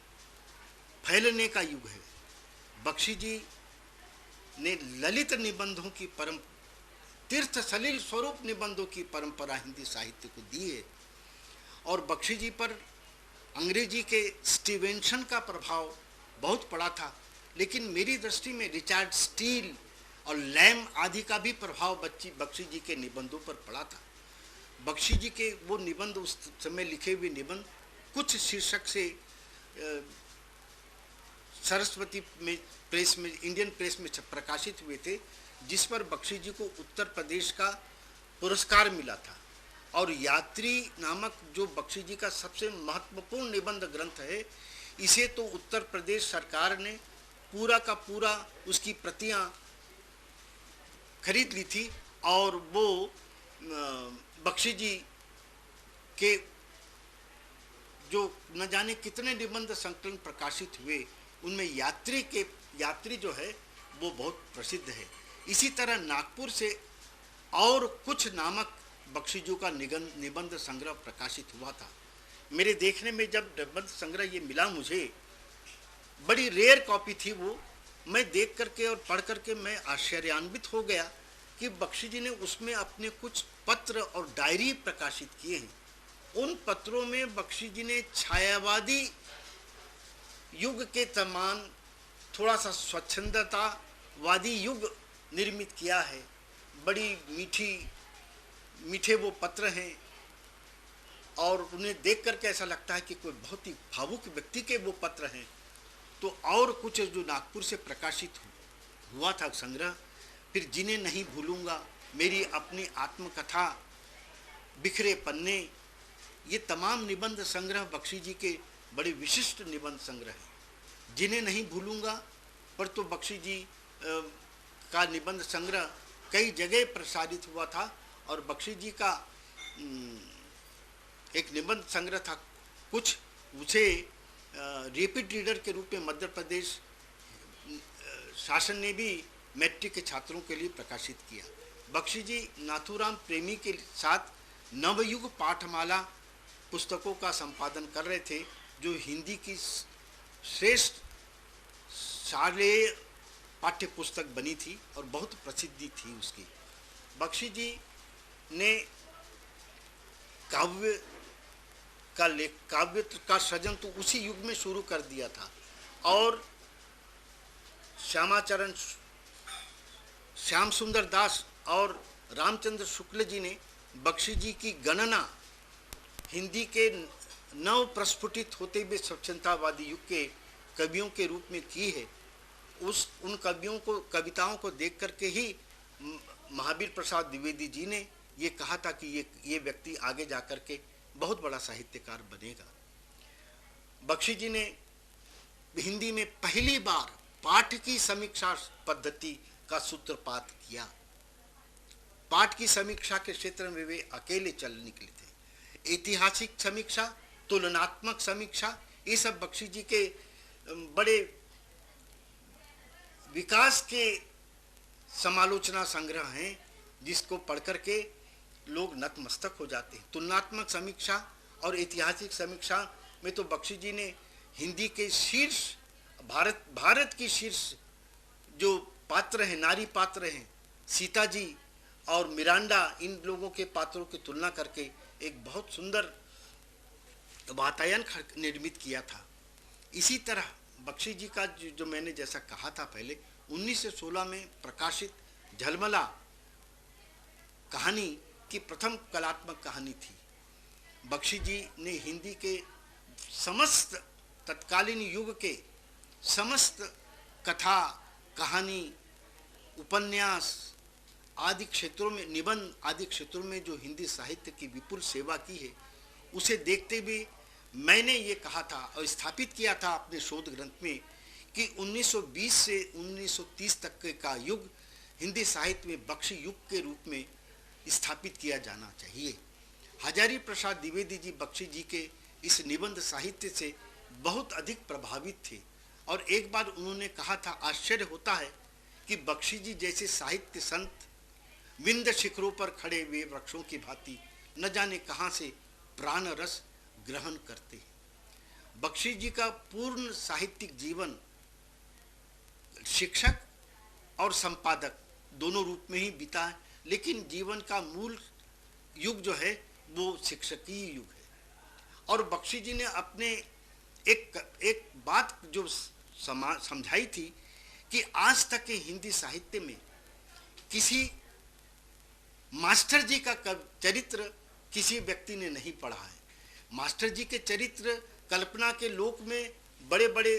Speaker 2: फैलने का युग है। बख्शी जी ने ललित निबंधों की तीर्थ सलिल स्वरूप निबंधों की परंपरा हिंदी साहित्य को दी है और बख्शी जी पर अंग्रेजी के स्टीवेंसन का प्रभाव बहुत पड़ा था, लेकिन मेरी दृष्टि में रिचर्ड स्टील और लैम आदि का भी प्रभाव बख्शी जी के निबंधों पर पड़ा था। बख्शी जी के वो निबंध, उस समय लिखे हुए निबंध कुछ शीर्षक से सरस्वती में प्रेस में, इंडियन प्रेस में प्रकाशित हुए थे, जिस पर बख्शी जी को उत्तर प्रदेश का पुरस्कार मिला था। और यात्री नामक जो बख्शी जी का सबसे महत्वपूर्ण निबंध ग्रंथ है, इसे तो उत्तर प्रदेश सरकार ने पूरा का पूरा उसकी प्रतियां खरीद ली थी और वो बख्शी जी के जो न जाने कितने निबंध संकलन प्रकाशित हुए, उनमें यात्री जो है वो बहुत प्रसिद्ध है। इसी तरह नागपुर से और कुछ नामक बख्शीजू का निबंध संग्रह प्रकाशित हुआ था। मेरे देखने में जब निबंध संग्रह ये मिला, मुझे बड़ी रेयर कॉपी थी वो। मैं देख करके और पढ़ करके मैं आश्चर्यान्वित हो गया कि बख्शी जी ने उसमें अपने कुछ पत्र और डायरी प्रकाशित किए हैं। उन पत्रों में बख्शी जी ने छायावादी युग के समान थोड़ा सा स्वच्छंदतावादी युग निर्मित किया है। बड़ी मीठे वो पत्र हैं और उन्हें देख करके ऐसा लगता है कि कोई बहुत ही भावुक व्यक्ति के वो पत्र हैं। तो और कुछ जो नागपुर से प्रकाशित हुआ था संग्रह, फिर जिन्हें नहीं भूलूंगा, मेरी अपनी आत्मकथा, बिखरे पन्ने, ये तमाम निबंध संग्रह बख्शी जी के बड़े विशिष्ट निबंध संग्रह हैं। जिन्हें नहीं भूलूंगा पर तो बख्शी जी का निबंध संग्रह कई जगह प्रसारित हुआ था और बख्शी जी का एक निबंध संग्रह था कुछ, उसे रिपीट रीडर के रूप में मध्य प्रदेश शासन ने भी मैट्रिक के छात्रों के लिए प्रकाशित किया। बख्शी जी नाथूराम प्रेमी के साथ नवयुग पाठमाला पुस्तकों का संपादन कर रहे थे, जो हिंदी की श्रेष्ठ शालेय पाठ्य पुस्तक बनी थी और बहुत प्रसिद्धि थी उसकी। बख्शी जी ने काव्य का सृजन तो उसी युग में शुरू कर दिया था और श्याम सुंदर दास और रामचंद्र शुक्ल जी ने बख्शी जी की गणना हिंदी के नव प्रस्फुटित होते हुए स्वच्छंदतावादी युग के कवियों के रूप में की है। उन कविताओं को देख करके ही महावीर प्रसाद द्विवेदी जी ने ये कहा था कि ये व्यक्ति आगे जाकर के बहुत बड़ा साहित्यकार बनेगा। बख्शी जी ने हिंदी में पहली बार पाठ की समीक्षा पद्धति का सूत्रपात किया। पाठ की समीक्षा के क्षेत्र में वे अकेले चल निकले थे। ऐतिहासिक समीक्षा, तुलनात्मक समीक्षा, ये सब बख्शी जी के बड़े विकास के समालोचना संग्रह हैं, जिसको पढ़ करके लोग नतमस्तक हो जाते हैं। तुलनात्मक समीक्षा और ऐतिहासिक समीक्षा में तो बख्शी जी ने हिंदी के शीर्ष भारत की शीर्ष जो पात्र हैं, नारी पात्र हैं, सीता जी और मिरांडा, इन लोगों के पात्रों की तुलना करके एक बहुत सुंदर वातायन निर्मित किया था। इसी तरह बख्शी जी का जो मैंने जैसा कहा था पहले, 1916 में प्रकाशित झलमला कहानी की प्रथम कलात्मक कहानी थी। बख्शी जी ने हिंदी के समस्त तत्कालीन युग के समस्त कथा, कहानी, उपन्यास आदि क्षेत्रों में, निबंध आदि क्षेत्रों में जो हिंदी साहित्य की विपुल सेवा की है, उसे देखते हुए मैंने ये कहा था और स्थापित किया था अपने शोध ग्रंथ में कि 1920 से 1930 तक का युग हिंदी साहित्य में बख्शी युग के रूप में स्थापित किया जाना चाहिए। हजारी प्रसाद द्विवेदी जी बख्शी जी के इस निबंध साहित्य से बहुत अधिक प्रभावित थे और एक बार उन्होंने कहा था, आश्चर्य होता है कि बख्शी जी जैसे साहित्य संत विंध्य शिखरों पर खड़े हुए वृक्षों की भांति न जाने कहाँ से प्राण रस ग्रहण करते हैं। बख्शी जी का पूर्ण साहित्यिक जीवन शिक्षक और संपादक दोनों रूप में ही बीता है, लेकिन जीवन का मूल युग जो है वो शिक्षकीय युग है। और बख्शी जी ने अपने एक बात जो समझाई थी कि आज तक के हिंदी साहित्य में किसी मास्टर जी का चरित्र किसी व्यक्ति ने नहीं पढ़ा है। मास्टर जी के चरित्र कल्पना के लोक में बड़े बड़े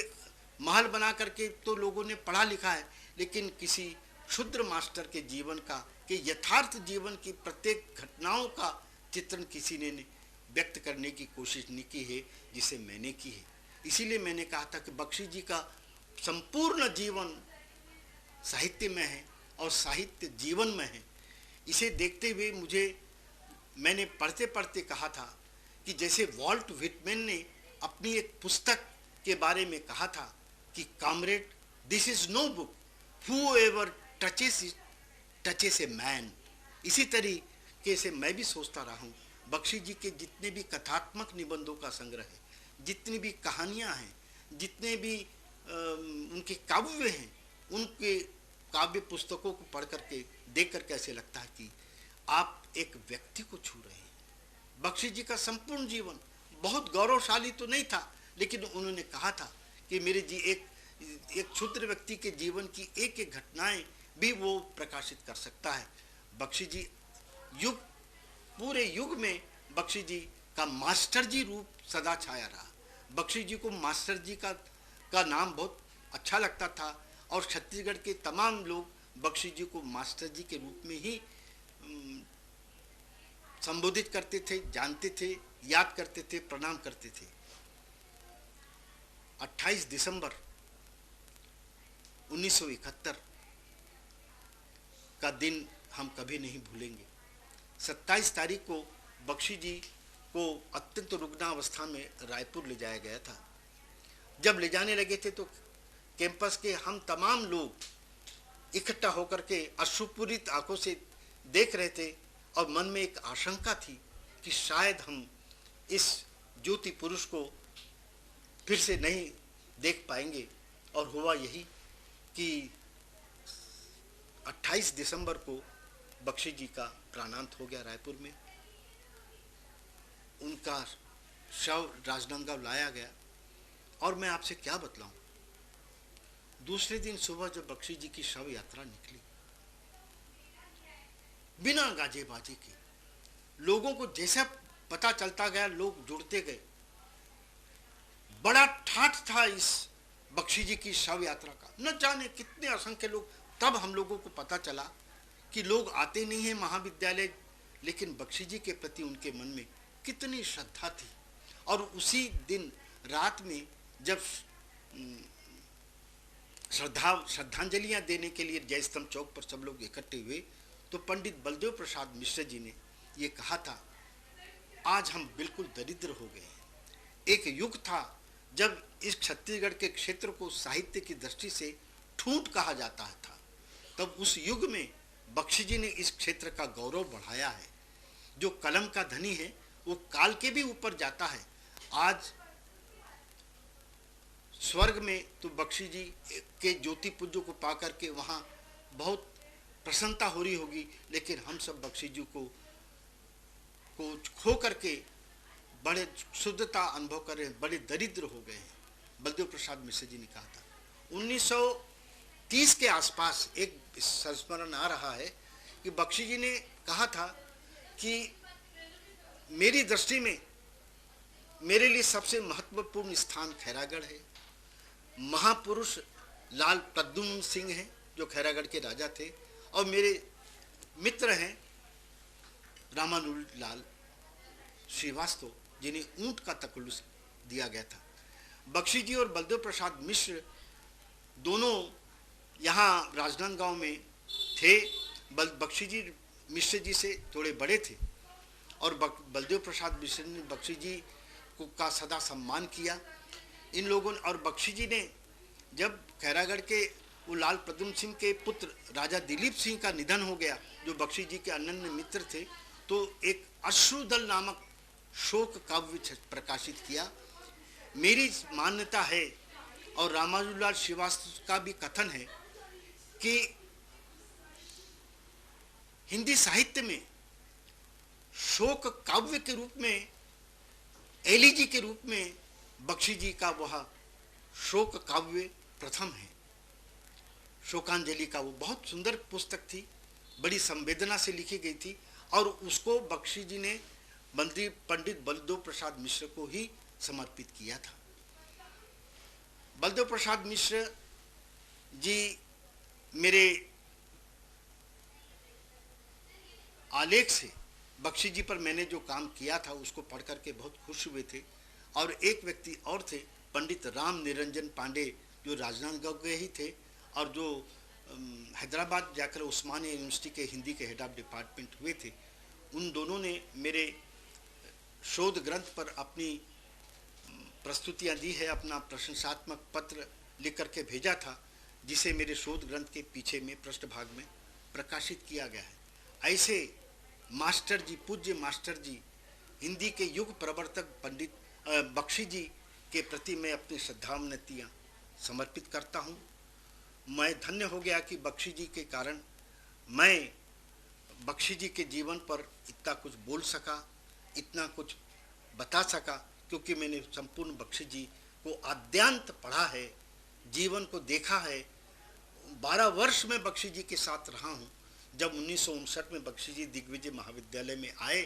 Speaker 2: महल बना करके तो लोगों ने पढ़ा लिखा है, लेकिन किसी क्षुद्र मास्टर के जीवन का, के यथार्थ जीवन की प्रत्येक घटनाओं का चित्रण किसी ने व्यक्त करने की कोशिश नहीं की है जिसे मैंने की है। इसीलिए मैंने कहा था कि बख्शी जी का संपूर्ण जीवन साहित्य में है और साहित्य जीवन में है। इसे देखते हुए मैंने पढ़ते पढ़ते कहा था कि जैसे वॉल्ट व्हिटमैन ने अपनी एक पुस्तक के बारे में कहा था कि comrade, this is no book, whoever touches it touches a man. इसी तरीके से मैं भी सोचता रहा हूँ, बख्शी जी के जितने भी कथात्मक निबंधों का संग्रह है, जितनी भी कहानियाँ हैं, जितने भी उनके काव्य हैं, उनके काव्य पुस्तकों को पढ़ करके देख कर कैसे लगता है कि आप एक व्यक्ति को छू रहे हैं। बख्शी जी का संपूर्ण जीवन बहुत गौरवशाली तो नहीं था, लेकिन उन्होंने कहा था कि मेरे जी एक क्षुद्र व्यक्ति के जीवन की एक एक घटनाएं भी वो प्रकाशित कर सकता है। बख्शी जी पूरे युग में बख्शी जी का मास्टर जी रूप सदा छाया रहा। बख्शी जी को मास्टर जी का नाम बहुत अच्छा लगता था और छत्तीसगढ़ के तमाम लोग बख्शी जी को मास्टर जी के रूप में ही संबोधित करते थे, जानते थे, याद करते थे, प्रणाम करते थे। 28 दिसंबर 1971 का दिन हम कभी नहीं भूलेंगे। 27 तारीख को बख्शी जी को अत्यंत रुग्णावस्था में रायपुर ले जाया गया था। जब ले जाने लगे थे तो कैंपस के हम तमाम लोग इकट्ठा होकर के अश्रुपूरित आंखों से देख रहे थे और मन में एक आशंका थी कि शायद हम इस ज्योति पुरुष को फिर से नहीं देख पाएंगे। और हुआ यही कि 28 दिसंबर को बख्शी जी का प्राणांत हो गया रायपुर में। उनका शव राजनांदगांव लाया गया और मैं आपसे क्या बतलाऊं, दूसरे दिन सुबह जब बख्शी जी की शव यात्रा निकली, बिना गाजे बाजे के लोगों को जैसा पता चलता गया लोग जुड़ते गए। बड़ा ठाठ था इस बख्शी जी की शव यात्रा का, न जाने कितने असंख्य लोग। तब हम लोगों को पता चला कि लोग आते नहीं हैं महाविद्यालय, लेकिन बख्शी जी के प्रति उनके मन में कितनी श्रद्धा थी। और उसी दिन रात में जब श्रद्धांजलियां देने के लिए जय स्तंभ चौक पर सब लोग इकट्ठे हुए तो पंडित बलदेव प्रसाद मिश्र जी ने ये कहा था, आज हम बिल्कुल दरिद्र हो गए हैं। एक युग था जब इस छत्तीसगढ़ के क्षेत्र को साहित्य की दृष्टि से ठूंठ कहा जाता था, तब उस युग में बख्शी जी ने इस क्षेत्र का गौरव बढ़ाया है। जो कलम का धनी है वो काल के भी ऊपर जाता है। आज स्वर्ग में तो बख्शी जी के ज्योति पुंजों को पा करके वहाँ बहुत प्रसन्नता हो रही होगी, लेकिन हम सब बख्शी जी को खो करके बड़े शुद्धता अनुभव कर रहे हैं, बड़े दरिद्र हो गए हैं। बलदेव प्रसाद मिश्र जी ने कहा था। 1930 के आसपास एक संस्मरण आ रहा है कि बख्शी जी ने कहा था कि मेरी दृष्टि में मेरे लिए सबसे महत्वपूर्ण स्थान खैरागढ़ है। महापुरुष लाल प्रद्युम्न सिंह हैं जो खैरागढ़ के राजा थे, और मेरे मित्र हैं रामानुजलाल श्रीवास्तव जिन्हें ऊंट का तकल्लुस दिया गया था। बख्शी जी और बलदेव प्रसाद मिश्र दोनों यहाँ राजनांदगांव में थे। बख्शी जी मिश्र जी से थोड़े बड़े थे और बलदेव प्रसाद मिश्र ने बख्शी जी का सदा सम्मान किया इन लोगों ने। और बख्शी जी ने जब खैरागढ़ के वो लाल प्रद्युम्न सिंह के पुत्र राजा दिलीप सिंह का निधन हो गया, जो बख्शी जी के अनन्य मित्र थे, तो एक अश्रुदल नामक शोक काव्य प्रकाशित किया। मेरी मान्यता है और रामानुजलाल श्रीवास्तव का भी कथन है कि हिंदी साहित्य में शोक काव्य के रूप में, एलिजी के रूप में बख्शी जी का वह शोक काव्य प्रथम है। शोकांजलि का वो बहुत सुंदर पुस्तक थी, बड़ी संवेदना से लिखी गई थी, और उसको बख्शी जी ने पंडित बलदेव प्रसाद मिश्र को ही समर्पित किया था। बलदेव प्रसाद मिश्र जी मेरे आलेख से बख्शी जी पर मैंने जो काम किया था उसको पढ़ करके बहुत खुश हुए थे। और एक व्यक्ति और थे, पंडित राम निरंजन पांडे, जो राजनांदगांव के ही थे और जो हैदराबाद जाकर उस्मानिया यूनिवर्सिटी के हिंदी के हेड ऑफ डिपार्टमेंट हुए थे। उन दोनों ने मेरे शोध ग्रंथ पर अपनी प्रस्तुतियां दी है, अपना प्रशंसात्मक पत्र लिख करके भेजा था, जिसे मेरे शोध ग्रंथ के पीछे में पृष्ठभाग में प्रकाशित किया गया है। ऐसे मास्टर जी, पूज्य मास्टर जी, हिंदी के युग प्रवर्तक पंडित बख्शी जी के प्रति मैं अपनी श्रद्धांजलियां समर्पित करता हूं। मैं धन्य हो गया कि बख्शी जी के कारण मैं बख्शी जी के जीवन पर इतना कुछ बोल सका, इतना कुछ बता सका, क्योंकि मैंने संपूर्ण बख्शी जी को आद्यांत पढ़ा है, जीवन को देखा है। 12 वर्ष में बख्शी जी के साथ रहा हूँ। जब 1959 में बख्शी जी दिग्विजय महाविद्यालय में आए,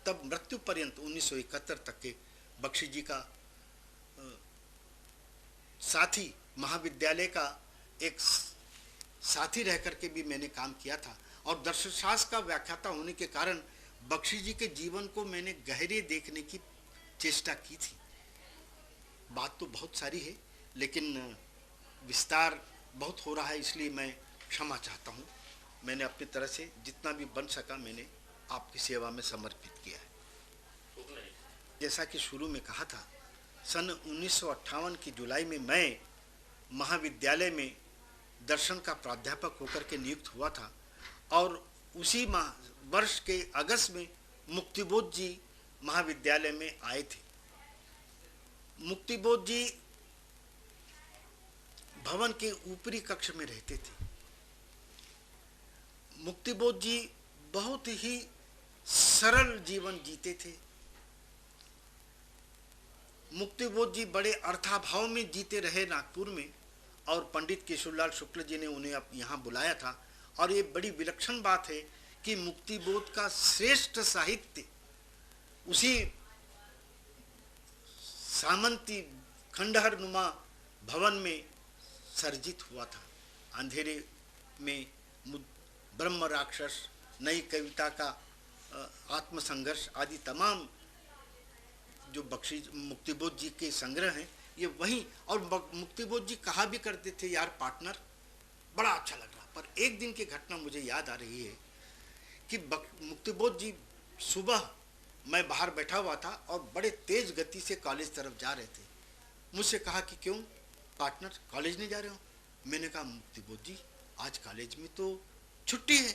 Speaker 2: तब मृत्यु पर्यंत 1971 तक के बख्शी जी का साथी, महाविद्यालय का एक साथी रह करके भी मैंने काम किया था, और दर्शनशास्त्र का व्याख्याता होने के कारण बख्शी जी के जीवन को मैंने गहरे देखने की चेष्टा की थी। बात तो बहुत सारी है, लेकिन विस्तार बहुत हो रहा है, इसलिए मैं क्षमा चाहता हूँ। मैंने अपनी तरह से जितना भी बन सका मैंने आपकी सेवा में समर्पित किया है। जैसा कि शुरू में कहा था, सन 1958 की जुलाई में मैं महाविद्यालय में दर्शन का प्राध्यापक होकर के नियुक्त हुआ था, और उसी वर्ष के अगस्त में मुक्तिबोध जी महाविद्यालय में आए थे। मुक्तिबोध जी भवन के ऊपरी कक्ष में रहते थे। मुक्तिबोध जी बहुत ही सरल जीवन जीते थे। मुक्तिबोध जी बड़े अर्थाभाव में जीते रहे नागपुर में, और पंडित केशवलाल शुक्ल जी ने उन्हें अब यहाँ बुलाया था। और ये बड़ी विलक्षण बात है कि मुक्तिबोध का श्रेष्ठ साहित्य उसी सामंती खंडहर नुमा भवन में सर्जित हुआ था। अंधेरे में ब्रह्म राक्षस, नई कविता का आत्मसंघर्ष आदि तमाम जो बख्शी मुक्तिबोध जी के संग्रह हैं, ये वही। और मुक्तिबोध जी कहा भी करते थे, यार पार्टनर बड़ा अच्छा लग रहा। पर एक दिन की घटना मुझे याद आ रही है कि मुक्तिबोध जी सुबह मैं बाहर बैठा हुआ था और बड़े तेज गति से कॉलेज तरफ जा रहे थे। मुझसे कहा कि क्यों पार्टनर, कॉलेज नहीं जा रहे हो? मैंने कहा मुक्तिबोध जी आज कॉलेज में तो छुट्टी है।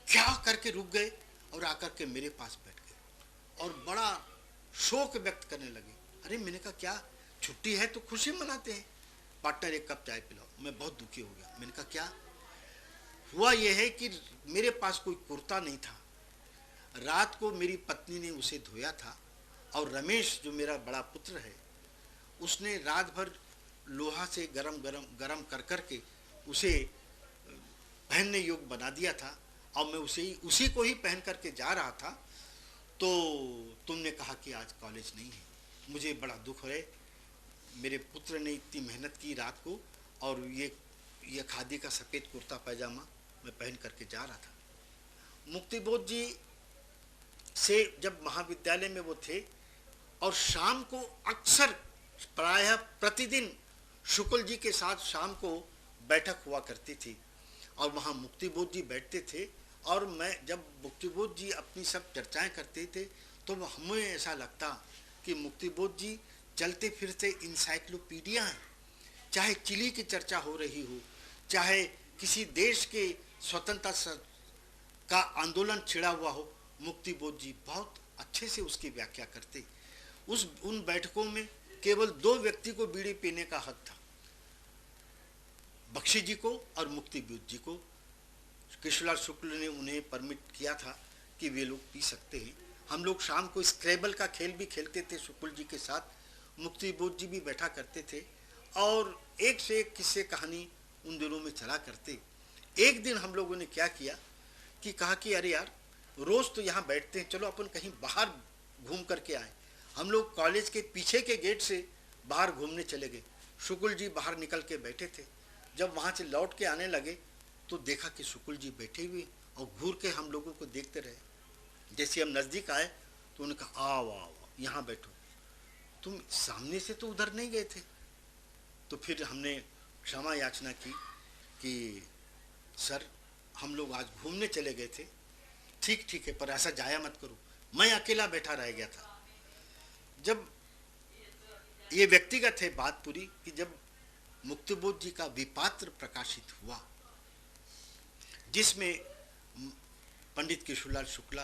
Speaker 2: क्या करके रुक गए और आकर के मेरे पास बैठ गए और बड़ा शोक व्यक्त करने लगे। अरे मैंने कहा क्या छुट्टी है तो खुशी मनाते हैं, पार्टनर एक कप चाय पिलाओ। मैं बहुत दुखी हो गया। मैंने कहा क्या हुआ? यह है कि मेरे पास कोई कुर्ता नहीं था। रात को मेरी पत्नी ने उसे धोया था, और रमेश जो मेरा बड़ा पुत्र है उसने रात भर लोहा से गरम कर करके उसे पहनने योग्य बना दिया था, और मैं उसी को ही पहन करके जा रहा था। तो तुमने कहा कि आज कॉलेज नहीं है। मुझे बड़ा दुख है, मेरे पुत्र ने इतनी मेहनत की रात को, और ये खादी का सफ़ेद कुर्ता पैजामा मैं पहन करके जा रहा था। मुक्तिबोध जी से जब महाविद्यालय में वो थे, और शाम को अक्सर प्रायः प्रतिदिन शुक्ल जी के साथ शाम को बैठक हुआ करती थी, और वहाँ मुक्तिबोध जी बैठते थे। और मैं जब मुक्तिबोध जी अपनी सब चर्चाएं करते थे तो हमें ऐसा लगता कि मुक्तिबोध जी चलते फिरते इंसाइक्लोपीडिया हैं। चाहे चिली की चर्चा हो रही हो, चाहे किसी देश के स्वतंत्रता का आंदोलन छिड़ा हुआ हो, मुक्तिबोध जी बहुत अच्छे से उसकी व्याख्या करते। उन बैठकों में केवल 2 व्यक्ति को बीड़ी पीने का हक था, बख्शी जी को और मुक्तिबोध जी को। केशवलाल शुक्ल ने उन्हें परमिट किया था कि वे लोग पी सकते हैं। हम लोग शाम को स्क्रैबल का खेल भी खेलते थे शुक्ल जी के साथ। मुक्तिबोध जी भी बैठा करते थे, और एक से एक किस्से कहानी उन दिनों में चला करते। एक दिन हम लोगों ने क्या किया कि कहा कि अरे यार रोज़ तो यहाँ बैठते हैं, चलो अपन कहीं बाहर घूम करके आए। हम लोग कॉलेज के पीछे के गेट से बाहर घूमने चले गए। शुक्ल जी बाहर निकल के बैठे थे। जब वहाँ से लौट के आने लगे तो देखा कि शुक्ल जी बैठे हुए और घूर के हम लोगों को देखते रहे। जैसे हम नज़दीक आए तो उन्होंने कहा आओ आओ यहाँ बैठो, तुम सामने से तो उधर नहीं गए थे। तो फिर हमने क्षमा याचना की कि सर हम लोग आज घूमने चले गए थे, ठीक है, पर ऐसा जाया मत करो। मैं अकेला बैठा रह गया था। जब ये व्यक्तिगत है बात पूरी कि जब मुक्तिबोध जी का विपात्र प्रकाशित हुआ, जिसमें पंडित केशवलाल शुक्ला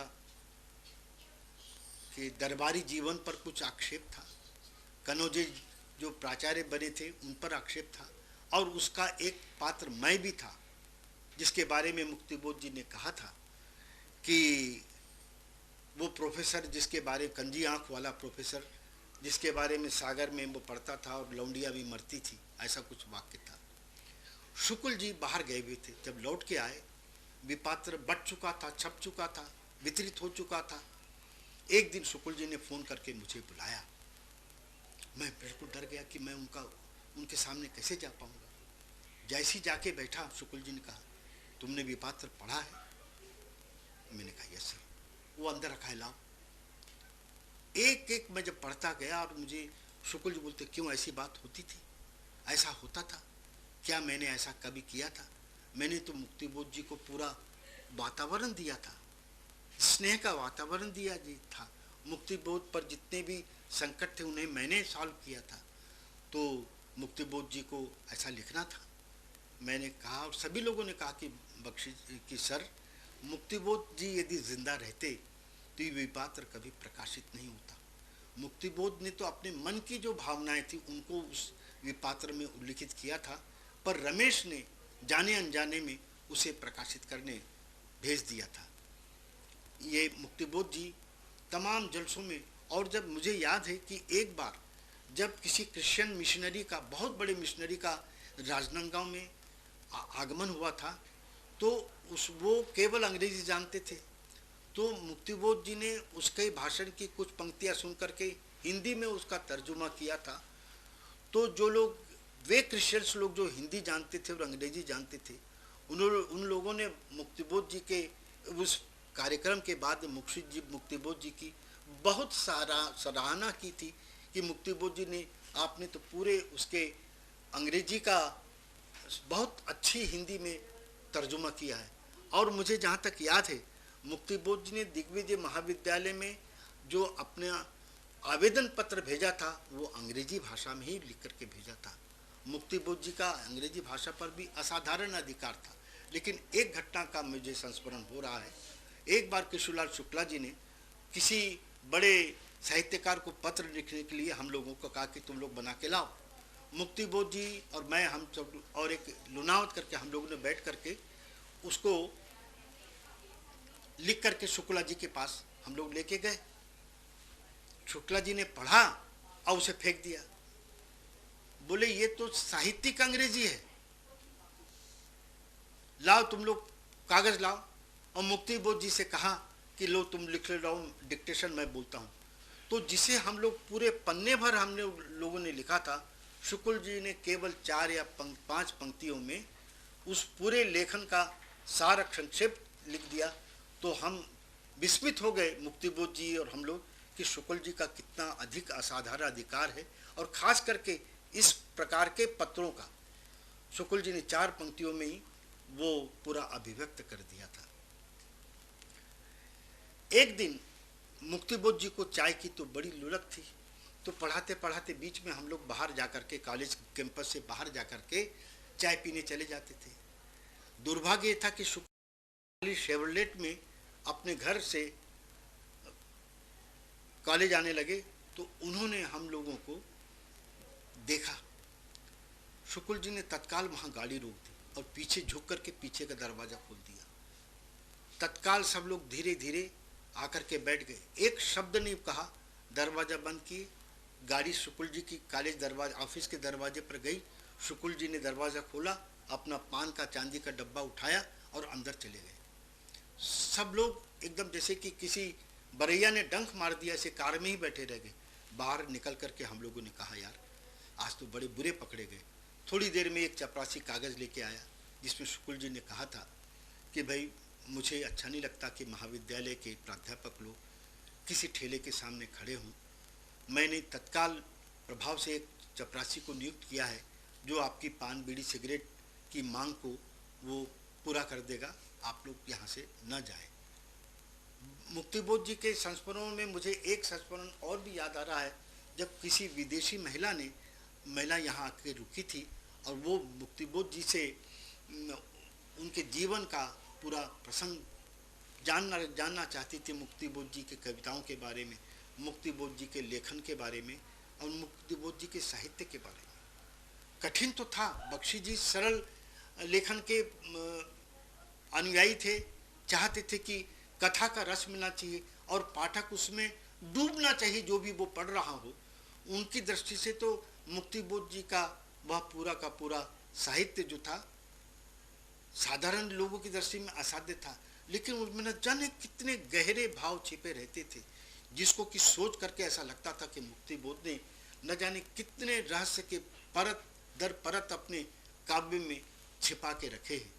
Speaker 2: के दरबारी जीवन पर कुछ आक्षेप था, कनौजे जो प्राचार्य बने थे उन पर आक्षेप था, और उसका एक पात्र मैं भी था, जिसके बारे में मुक्तिबोध जी ने कहा था कि वो प्रोफेसर जिसके बारे कंजी आंख वाला प्रोफेसर जिसके बारे में सागर में वो पढ़ता था और लौंडिया भी मरती थी, ऐसा कुछ वाक्य था। शुक्ल जी बाहर गए हुए थे, जब लौट के आए विपात्र बट चुका था, छप चुका था, वितरित हो चुका था। एक दिन शुक्ल जी ने फ़ोन करके मुझे बुलाया। मैं बिल्कुल डर गया कि मैं उनके सामने कैसे जा पाऊंगा। जैसी जाके बैठा, शुक्ल जी ने कहा, तुमने विपात्र पढ़ा है? मैंने कहा यस सर। वो अंदर रखा है, लाओ। एक एक मैं जब पढ़ता गया और मुझे शुक्ल जी बोलते, क्यों ऐसी बात होती थी, ऐसा होता था क्या, मैंने ऐसा कभी किया था? मैंने तो मुक्तिबोध जी को पूरा वातावरण दिया था, स्नेह का वातावरण दिया जी था। मुक्तिबोध पर जितने भी संकट थे उन्हें मैंने सॉल्व किया था। तो मुक्तिबोध जी को ऐसा लिखना था। मैंने कहा और सभी लोगों ने कहा कि बख्शी कि सर, मुक्तिबोध जी यदि जिंदा रहते तो ये विपात्र कभी प्रकाशित नहीं होता। मुक्तिबोध ने तो अपने मन की जो भावनाएं थी उनको उस विपात्र में उल्लिखित किया था, पर रमेश ने जाने अनजाने में उसे प्रकाशित करने भेज दिया था। ये मुक्तिबोध जी तमाम जलसों में, और जब मुझे याद है कि एक बार जब किसी क्रिश्चियन मिशनरी का, बहुत बड़े मिशनरी का राजनांदगांव में आगमन हुआ था, तो वो केवल अंग्रेजी जानते थे। तो मुक्तिबोध जी ने उसके भाषण की कुछ पंक्तियां सुन करके हिंदी में उसका तर्जुमा किया था। तो जो लोग, वे क्रिश्चियंस लोग जो हिंदी जानते थे और अंग्रेजी जानते थे, उन लोगों ने मुक्तिबोध जी के उस कार्यक्रम के बाद मुक्तिबोध जी की बहुत सराहना की थी कि मुक्तिबोध जी ने, आपने तो पूरे उसके अंग्रेजी का बहुत अच्छी हिंदी में तर्जुमा किया है। और मुझे जहाँ तक याद है, मुक्तिबोध जी ने दिग्विजय महाविद्यालय में जो अपना आवेदन पत्र भेजा था वो अंग्रेजी भाषा में ही लिख करके भेजा था। मुक्तिबोध जी का अंग्रेजी भाषा पर भी असाधारण अधिकार था। लेकिन एक घटना का मुझे संस्मरण हो रहा है। एक बार केशवलाल शुक्ला जी ने किसी बड़े साहित्यकार को पत्र लिखने के लिए हम लोगों को कहा कि तुम लोग बना के लाओ। मुक्तिबोध जी और मैं, हम सब और एक लुनावत करके हम लोगों ने बैठ करके उसको लिख करके शुक्ला जी के पास हम लोग लेके गए। शुक्ला जी ने पढ़ा और उसे फेंक दिया। बोले ये तो साहित्यिक अंग्रेजी है, लाओ तुम लोग कागज लाओ। और मुक्तिबोध जी से कहा कि लो तुम लिख ले, रहो डिक्टेशन मैं बोलता हूँ। तो जिसे हम लोग पूरे पन्ने भर हमने लोगों ने लिखा था, शुक्ल जी ने केवल 4 या 5 पंक्तियों में उस पूरे लेखन का सार संक्षेप लिख दिया। तो हम विस्मित हो गए, मुक्तिबोध जी और हम लोग, कि शुक्ल जी का कितना अधिक असाधारण अधिकार है। और ख़ास करके इस प्रकार के पत्रों का शुक्ल जी ने 4 पंक्तियों में ही वो पूरा अभिव्यक्त कर दिया था। एक दिन मुक्तिबोध जी को चाय की तो बड़ी लुलक थी, तो पढ़ाते पढ़ाते बीच में हम लोग बाहर जाकर के, कॉलेज कैंपस से बाहर जाकर के चाय पीने चले जाते थे। दुर्भाग्य ये था कि शुक्ल शेवरलेट में अपने घर से कॉलेज आने लगे, तो उन्होंने हम लोगों को देखा। शुक्ल जी ने तत्काल वहाँ गाड़ी रोक दी और पीछे झुक करके पीछे का दरवाज़ा खोल दिया। तत्काल सब लोग धीरे धीरे आकर के बैठ गए, एक शब्द नहीं कहा, दरवाज़ा बंद किए। गाड़ी शुक्ल जी की कॉलेज दरवाजे, ऑफिस के दरवाजे पर गई। शुक्ल जी ने दरवाज़ा खोला, अपना पान का चांदी का डब्बा उठाया और अंदर चले गए। सब लोग एकदम जैसे कि किसी बरैया ने डंक मार दिया, ऐसे कार में ही बैठे रह गए। बाहर निकल करके हम लोगों ने कहा, यार आज तो बड़े बुरे पकड़े गए। थोड़ी देर में एक चपरासी कागज़ लेके आया, जिसमें शुक्ल जी ने कहा था कि भाई मुझे अच्छा नहीं लगता कि महाविद्यालय के प्राध्यापक लोग किसी ठेले के सामने खड़े हों। मैंने तत्काल प्रभाव से एक चपरासी को नियुक्त किया है, जो आपकी पान बीड़ी सिगरेट की मांग को वो पूरा कर देगा, आप लोग यहाँ से न जाएं। मुक्तिबोध जी के संस्मरणों में मुझे एक संस्मरण और भी याद आ रहा है जब किसी विदेशी महिला यहाँ आके रुकी थी और वो मुक्तिबोध जी से उनके जीवन का पूरा प्रसंग जानना चाहती थी, मुक्तिबोध जी के कविताओं के बारे में, मुक्तिबोध जी के लेखन के बारे में और मुक्तिबोध जी के साहित्य के बारे में। कठिन तो था, बख्शी जी सरल लेखन के अनुयायी थे, चाहते थे कि कथा का रस मिलना चाहिए और पाठक उसमें डूबना चाहिए जो भी वो पढ़ रहा हो। उनकी दृष्टि से तो मुक्तिबोध जी का वह पूरा का पूरा साहित्य जो था साधारण लोगों की दृष्टि में असाध्य था, लेकिन उनमें न जाने कितने गहरे भाव छिपे रहते थे, जिसको कि सोच करके ऐसा लगता था कि मुक्तिबोध ने न जाने कितने रहस्य के परत दर परत अपने काव्य में छिपा के रखे हैं।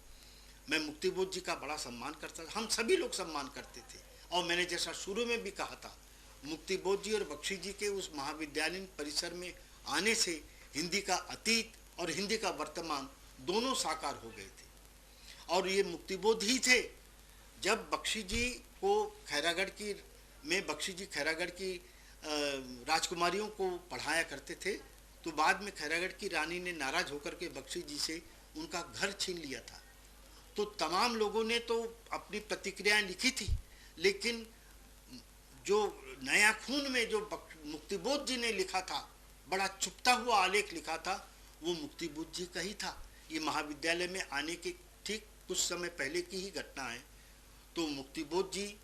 Speaker 2: मैं मुक्तिबोध जी का बड़ा सम्मान करता था, हम सभी लोग सम्मान करते थे। और मैंने जैसा शुरू में भी कहा था, मुक्तिबोध जी और बख्शी जी के उस महाविद्यालय परिसर में आने से हिंदी का अतीत और हिंदी का वर्तमान दोनों साकार हो गए थे। और ये मुक्तिबोध ही थे, जब बख्शी जी को बख्शी जी खैरागढ़ की राजकुमारियों को पढ़ाया करते थे, तो बाद में खैरागढ़ की रानी ने नाराज होकर के बख्शी जी से उनका घर छीन लिया था। तो तमाम लोगों ने तो अपनी प्रतिक्रियाएं लिखी थी, लेकिन जो नया खून में जो मुक्तिबोध जी ने लिखा था, बड़ा चुपता हुआ आलेख लिखा था, वो मुक्तिबोध जी का ही था। ये महाविद्यालय में आने के ठीक कुछ समय पहले की ही घटना है। तो मुक्तिबोध जी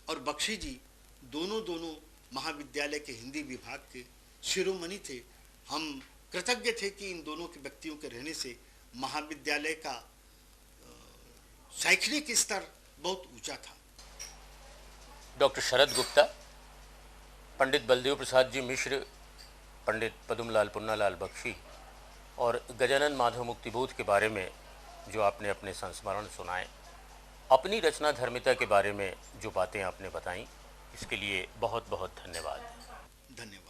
Speaker 2: और बख्शी जी दोनों महाविद्यालय के हिंदी विभाग के शिरोमणि थे। हम कृतज्ञ थे कि इन दोनों के व्यक्तियों के रहने से महाविद्यालय का शैक्षणिक स्तर बहुत ऊंचा था।
Speaker 1: डॉक्टर शरद गुप्ता, पंडित बलदेव प्रसाद जी मिश्र, पंडित पद्मलाल पुन्नालाल बख्शी और गजानन माधव मुक्तिबोध के बारे में जो आपने अपने संस्मरण सुनाए, अपनी रचना धर्मिता के बारे में जो बातें आपने बताईं, इसके लिए बहुत बहुत धन्यवाद।
Speaker 2: धन्यवाद।